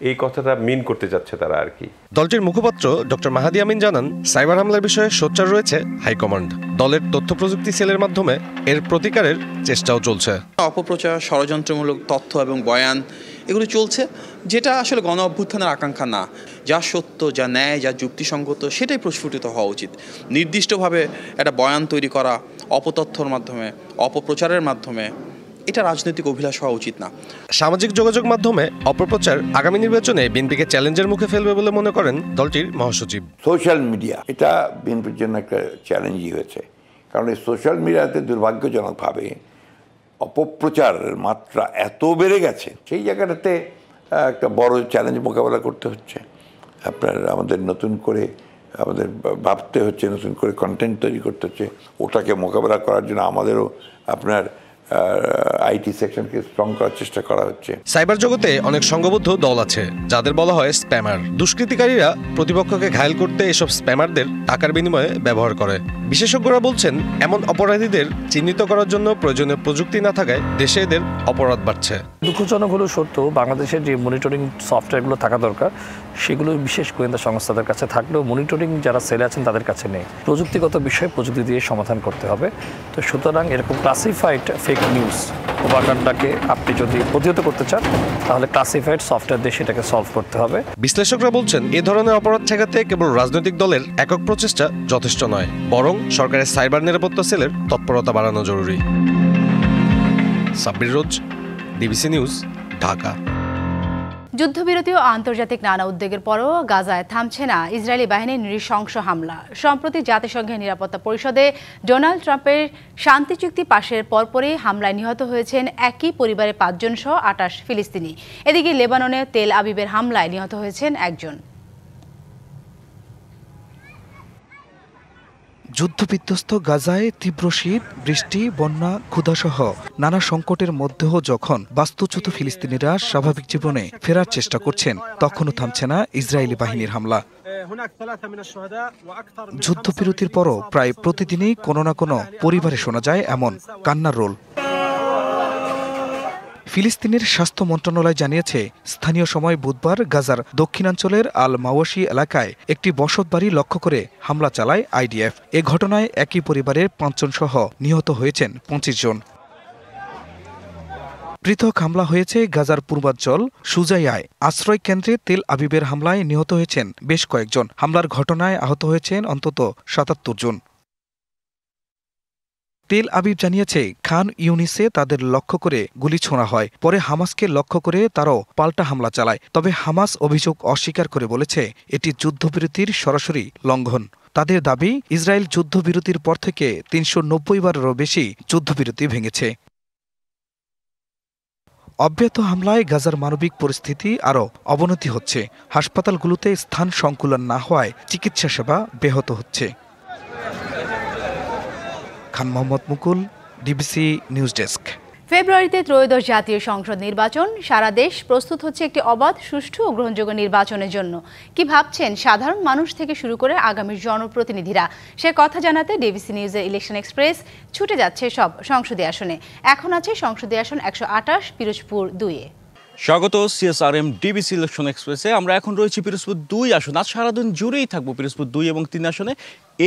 এই কথাটা মিন করতে যাচ্ছে তারা আর কি। দলটির মুখপাত্র ডক্টর মাহাদি আমিন জানান, সাইবার হামলার বিষয়ে সোচ্চার রয়েছে হাইকমান্ড। দলের তথ্য প্রযুক্তি সেলের মাধ্যমে এর প্রতিকারের চেষ্টাও চলছে। অপপ্রচার, ষড়যন্ত্রমূলক তথ্য এবং বয়ান এগুলো চলছে, যেটা আসলে গণ অভ্যুত্থানের আকাঙ্ক্ষা না। যা সত্য, যা ন্যায়, যা যুক্তিসঙ্গত সেটাই প্রস্ফুটিত হওয়া উচিত। নির্দিষ্টভাবে একটা বয়ান তৈরি করা অপতথ্যর মাধ্যমে, অপপ্রচারের মাধ্যমে, এটা রাজনৈতিক অভিলাষ হওয়া উচিত না। সামাজিক যোগাযোগ মাধ্যমে অপপ্রচার আগামী নির্বাচনে বিএনপিকে চ্যালেঞ্জের মুখে ফেলবে বলে মনে করেন দলটির মহাসচিব। সোশ্যাল মিডিয়া এটা বিএনপির জন্য একটা চ্যালেঞ্জই হয়েছে, কারণ এই সোশ্যাল মিডিয়াতে দুর্ভাগ্যজনকভাবে অপপ্রচারের মাত্রা এত বেড়ে গেছে, সেই জায়গাটাতে একটা বড় চ্যালেঞ্জ মোকাবেলা করতে হচ্ছে। আমাদের নতুন করে ভাবতে হচ্ছে, নতুন করে কন্টেন্ট তৈরি করতে হচ্ছে। ওটাকে মোকাবেলা করার জন্য আমাদেরও আইটি সেকশনকে স্ট্রং করার চেষ্টা করা হচ্ছে। সাইবার জগতে অনেক সংঘবদ্ধ দল আছে যাদের বলা হয় স্প্যামার। দুষ্কৃতিকারীরা প্রতিপক্ষকে ঘায়েল করতে এসব স্প্যামারদের টাকার বিনিময়ে ব্যবহার করে। বিশেষজ্ঞরা বলছেন এমন অপরাধীদের চিহ্নিত করার জন্য প্রয়োজনীয় প্রযুক্তি না থাকায় দেশে এদের অপরাধ বাড়ছে। দুঃখজনক হলেও সত্য, বাংলাদেশের যে মনিটরিং সফটওয়্যারগুলো থাকা দরকার সেগুলো বিশেষ গোয়েন্দা সংস্থাদের কাছে থাকলেও মনিটরিং যারা সেলে আছেন তাদের কাছে নেই। প্রযুক্তিগত বিষয়ে প্রযুক্তি দিয়ে সমাধান করতে হবে। তো সুতরাং এরকম ক্লাসিফাইড ফেক নিউজ, প্রোপাগান্ডাকে আপনি যদি প্রতিহত করতে চান তাহলে ক্লাসিফাইড সফটওয়্যার দিয়ে সেটাকে সলভ করতে হবে। বিশ্লেষকরা বলছেন এ ধরনের অপরাধ ঠেকাতে কেবল রাজনৈতিক দলের একক প্রচেষ্টা যথেষ্ট নয়, বরং সরকারের সাইবার নিরাপত্তা সেলের তৎপরতা বাড়ানো জরুরি। সাব্বির রোজ, ডিবিসি নিউজ, ঢাকা। যুদ্ধবিরতি ও আন্তর্জাতিক নানা উদ্বেগের পরও গাজায় থামছে না ইসরায়েলি বাহিনীর নৃশংস হামলা। সম্প্রতি জাতিসংঘের নিরাপত্তা পরিষদে ডোনাল্ড ট্রাম্পের শান্তি চুক্তি পাশের পরপরই হামলায় নিহত হয়েছেন একই পরিবারের 5 জন সহ 28 ফিলিস্তিনি। এদিকে লেবাননে তেল আবিবের হামলায় নিহত হয়েছেন একজন। যুদ্ধবিধ্বস্ত গাজায় তীব্র শীত, বৃষ্টি, বন্যা, ক্ষুধাসহ নানা সংকটের মধ্যেও যখন বাস্তুচ্যুত ফিলিস্তিনিরা স্বাভাবিক জীবনে ফেরার চেষ্টা করছেন, তখনও থামছে না ইসরায়েলি বাহিনীর হামলা। যুদ্ধবিরতির পরও প্রায় প্রতিদিনই কোনো না কোনো পরিবারে শোনা যায় এমন কান্নার রোল। ফিলিস্তিনের স্বাস্থ্য মন্ত্রণালয় জানিয়েছে, স্থানীয় সময় বুধবার গাজার দক্ষিণাঞ্চলের আল মাওয়াশি এলাকায় একটি বসতবাড়ি লক্ষ্য করে হামলা চালায় আইডিএফ। এ ঘটনায় একই পরিবারের 5 জন সহ নিহত হয়েছেন 25 জন। পৃথক হামলা হয়েছে গাজার পূর্বাঞ্চল সুজাইয়ায়। আশ্রয় কেন্দ্রে তেল আবিবের হামলায় নিহত হয়েছেন বেশ কয়েকজন। হামলার ঘটনায় আহত হয়েছেন অন্তত ৭৭ জন। তেল আবিব জানিয়েছে খান ইউনিসে তাদের লক্ষ্য করে গুলি ছোঁড়া হয়, পরে হামাসকে লক্ষ্য করে তারাও পাল্টা হামলা চালায়। তবে হামাস অভিযোগ অস্বীকার করে বলেছে এটি যুদ্ধবিরতির সরাসরি লঙ্ঘন। তাদের দাবি, ইসরায়েল যুদ্ধবিরতির পর থেকে ৩৯০ বারেরও বেশি যুদ্ধবিরতি ভেঙেছে। অব্যাহত হামলায় গাজার মানবিক পরিস্থিতি আরও অবনতি হচ্ছে। হাসপাতালগুলোতে স্থান সংকুলন না হওয়ায় চিকিৎসা সেবা ব্যাহত হচ্ছে। খান মোহাম্মদ মুকুল, ডিবিসি নিউজ ডেস্ক। ফেব্রুয়ারিতে ত্রয়োদশ জাতীয় সংসদ নির্বাচন। সারা দেশ প্রস্তুত হচ্ছে একটি অবাধ, সুষ্ঠু ও গ্রহণযোগ্য নির্বাচনের জন্য। কি ভাবছেন সাধারণ মানুষ থেকে শুরু করে আগামী জনপ্রতিনিধিরা? সে কথা জানাতে ডিবিসি নিউজের ইলেকশন এক্সপ্রেস ছুটে যাচ্ছে সব সংসদীয় আসনে। এখন আছে সংসদীয় আসন ১২৮ পিরোজপুর ২-এ। স্বাগত সিএসআরএম ডিবিসি ইলেকশন এক্সপ্রেসে। আমরা এখন রয়েছি পিরোজপুর ২ আসন। আজ সারাদিন জুড়েই থাকবো পিরোজপুর ২ এবং ৩ আসনে।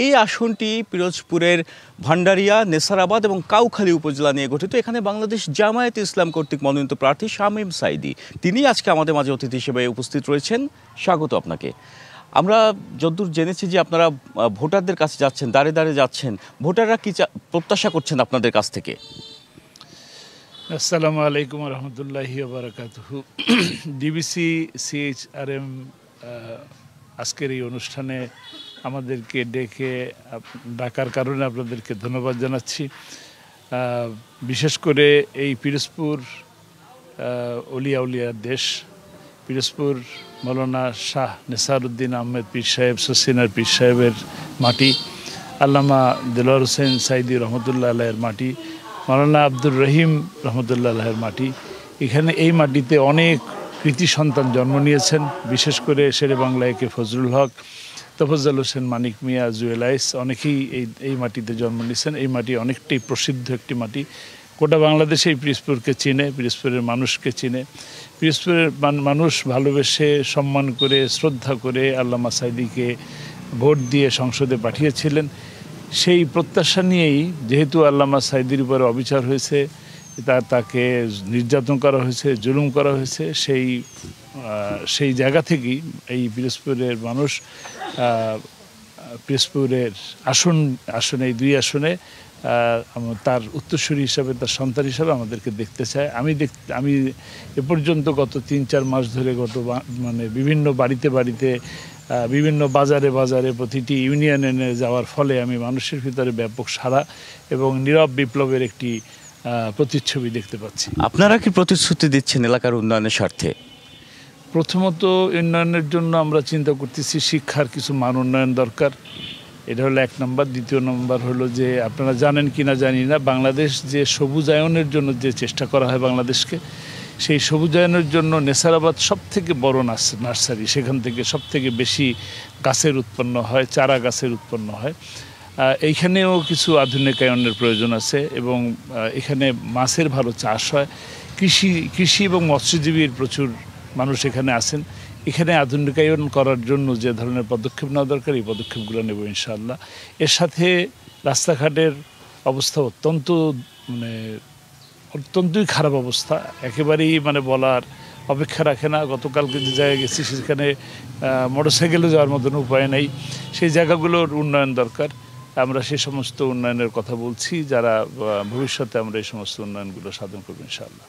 এই আসনটি পিরোজপুরের ভান্ডারিয়া, নেসারাবাদ এবং কাউখালী উপজেলা নিয়ে গঠিত। এখানে বাংলাদেশ জামায়াতে ইসলাম কর্তৃক মনোনীত প্রার্থী শামীম সাঈদী, তিনি আজকে আমাদের মাঝে অতিথি হিসেবে উপস্থিত রয়েছেন। স্বাগত আপনাকে। আমরা যতদূর জেনেছি যে আপনারা ভোটারদের কাছে যাচ্ছেন, দাঁড়িয়ে দাঁড়িয়ে যাচ্ছেন। ভোটাররা কি প্রত্যাশা করছেন আপনাদের কাছ থেকে? আসসালামু আলাইকুম রহমতুল্লাহি বারাকাতুহু। ডিবিসি সিএইচআরএম আজকের এই অনুষ্ঠানে আমাদেরকে ডাকার কারণে আপনাদেরকে ধন্যবাদ জানাচ্ছি। বিশেষ করে এই পিরোজপুর উলিয়ার দেশ, পিরোজপুর মৌলানা শাহ নেসারউদ্দিন আহমেদ পীর সাহেব, সসিনার পীর সাহেবের মাটি, আল্লামা দেলোয়ার হোসেন সাঈদী রহমতুল্লাহ আলাইয়ের মাটি, মৌলানা আব্দুর রহিম রহমতুল্লাহ আলাইয়ের মাটি। এখানে এই মাটিতে অনেক কৃতি সন্তান জন্ম নিয়েছেন। বিশেষ করে শেরে বাংলা একে ফজলুল হক, তফজ্জল হোসেন, মানিক মিয়া, জুয়েলাইস, অনেকেই এই মাটিতে জন্ম নিয়েছেন। এই মাটি অনেকটাই প্রসিদ্ধ একটি মাটি। গোটা বাংলাদেশে এই পিরোজপুরকে চিনে, পিরোজপুরের মানুষকে চিনে। পিরোজপুরের মানুষ ভালোবেসে, সম্মান করে, শ্রদ্ধা করে আল্লামা সাঈদীকে ভোট দিয়ে সংসদে পাঠিয়েছিলেন। সেই প্রত্যাশা নিয়েই, যেহেতু আল্লামা সাঈদীর উপরে অবিচার হয়েছে, তাকে নির্যাতন করা হয়েছে, জুলুম করা হয়েছে, সেই জায়গা থেকেই এই পিরোজপুরের মানুষ পিরোজপুরের আসনে এই ২ আসনে তার উত্তরসূরি হিসাবে, তার সন্তান হিসাবে আমাদেরকে দেখতে চায়। আমি এ পর্যন্ত গত ৩-৪ মাস ধরে বিভিন্ন বাড়িতে বিভিন্ন বাজারে প্রতিটি ইউনিয়নে যাওয়ার ফলে আমি মানুষের ভিতরে ব্যাপক সাড়া এবং নীরব বিপ্লবের একটি প্রতিচ্ছবি দেখতে পাচ্ছি। আপনারা কি প্রতিশ্রুতি দিচ্ছেন এলাকার উন্নয়নের স্বার্থে? প্রথমত উন্নয়নের জন্য আমরা চিন্তা করতেছি শিক্ষার কিছু মান উন্নয়ন দরকার। এটা হলো ১ নম্বর। দ্বিতীয় নম্বর হলো যে, আপনারা জানেন কি না জানি না, বাংলাদেশ যে সবুজায়নের জন্য যে চেষ্টা করা হয় বাংলাদেশকে, সেই সবুজায়নের জন্য নেসারাবাদ সবথেকে বড় নার্সারি। সেখান থেকে সবথেকে বেশি গাছের উৎপন্ন হয়, চারা গাছের উৎপন্ন হয়। এইখানেও কিছু আধুনিকায়নের প্রয়োজন আছে এবং এখানে মাছের ভালো চাষ হয়। কৃষি এবং মৎস্যজীবীর প্রচুর মানুষ এখানে আছেন। এখানে আধুনিকায়ন করার জন্য যে ধরনের পদক্ষেপ নেওয়া দরকার, এই পদক্ষেপগুলো নেব ইনশাআল্লাহ। এর সাথে রাস্তাঘাটের অবস্থা অত্যন্তই খারাপ অবস্থা, একেবারেই বলার অপেক্ষা রাখে না। গতকালকে যে জায়গায় গেছি সেখানে মোটরসাইকেলে যাওয়ার মতন উপায় নেই। সেই জায়গাগুলোর উন্নয়ন দরকার। আমরা সেই সমস্ত উন্নয়নের কথা বলছি, যারা ভবিষ্যতে আমরা এই সমস্ত উন্নয়নগুলো সাধন করবো ইনশাআল্লাহ।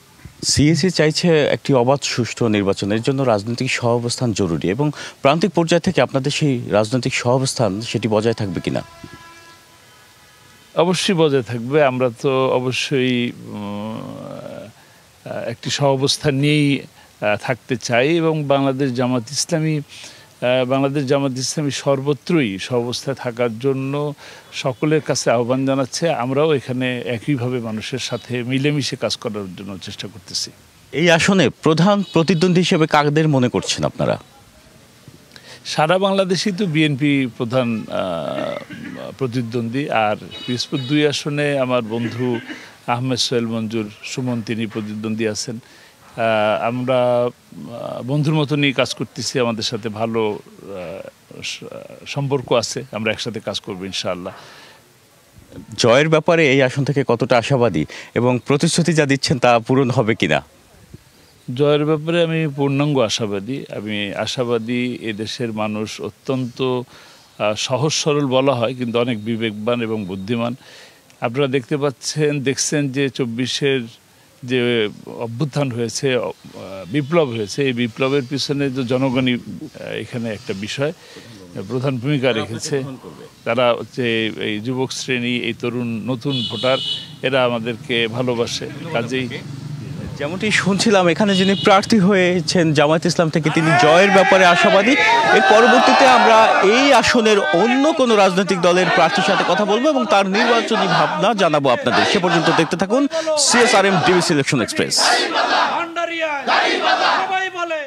সিএসি চাইছে একটি অবাধ, সুষ্ঠু নির্বাচনের জন্য রাজনৈতিক সহাবস্থান জরুরি, এবং প্রান্তিক পর্যায় থেকে আপনাদের সেই রাজনৈতিক সহাবস্থান সেটি বজায় থাকবে কিনা? অবশ্যই বজায় থাকবে। আমরা তো অবশ্যই একটি সহাবস্থান নিয়েই থাকতে চাই এবং বাংলাদেশ জামাত ইসলামী সর্বত্রই সহাবস্থায় থাকার জন্য সকলের কাছে আহ্বান জানাচ্ছে। আমরাও এখানে একইভাবে মানুষের সাথে মিলেমিশে কাজ করার জন্য চেষ্টা করতেছি। এই আসনে প্রধান প্রতিদ্বন্দ্বী হিসেবে কাদের মনে করছেন আপনারা? সারা বাংলাদেশেই তো বিএনপি প্রধান প্রতিদ্বন্দ্বী, আর পিরোজপুর ২ আসনে আমার বন্ধু আহমেদ সোহেল মঞ্জুর সুমন, তিনি প্রতিদ্বন্দ্বী আছেন। আমরা বন্ধুর মতনই কাজ করতেছি, আমাদের সাথে ভালো সম্পর্ক আছে, আমরা একসাথে কাজ করবো ইনশাআল্লাহ। জয়ের ব্যাপারে এই আসন থেকে কতটা আশাবাদী এবং প্রতিশ্রুতি যা দিচ্ছেন তা পূরণ হবে কিনা? জয়ের ব্যাপারে আমি পূর্ণাঙ্গ আশাবাদী। আমি আশাবাদী এদেশের মানুষ অত্যন্ত সহজ সরল বলা হয় কিন্তু অনেক বিবেকবান এবং বুদ্ধিমান। আপনারা দেখছেন যে 24-এর যে অভ্যুত্থান হয়েছে, বিপ্লব হয়েছে, এই বিপ্লবের পিছনে যে জনগণই এখানে একটা বিষয় প্রধান ভূমিকা রেখেছে। তারা হচ্ছে এই যুবক শ্রেণী, এই তরুণ নতুন ভোটার, এরা আমাদেরকে ভালোবাসে। কাজেই যেমনটি শুনছিলাম এখানে যিনি প্রার্থী হয়েছেন জামায়াত ইসলাম থেকে, তিনি জয়ের ব্যাপারে আশাবাদী। এর পরবর্তীতে আমরা এই আসনের অন্য কোনো রাজনৈতিক দলের প্রার্থীর সাথে কথা বলবো এবং তার নির্বাচনী ভাবনা জানাবো আপনাদের। সে পর্যন্ত দেখতে থাকুন CSRM ডিবিসি ইলেকশন এক্সপ্রেস।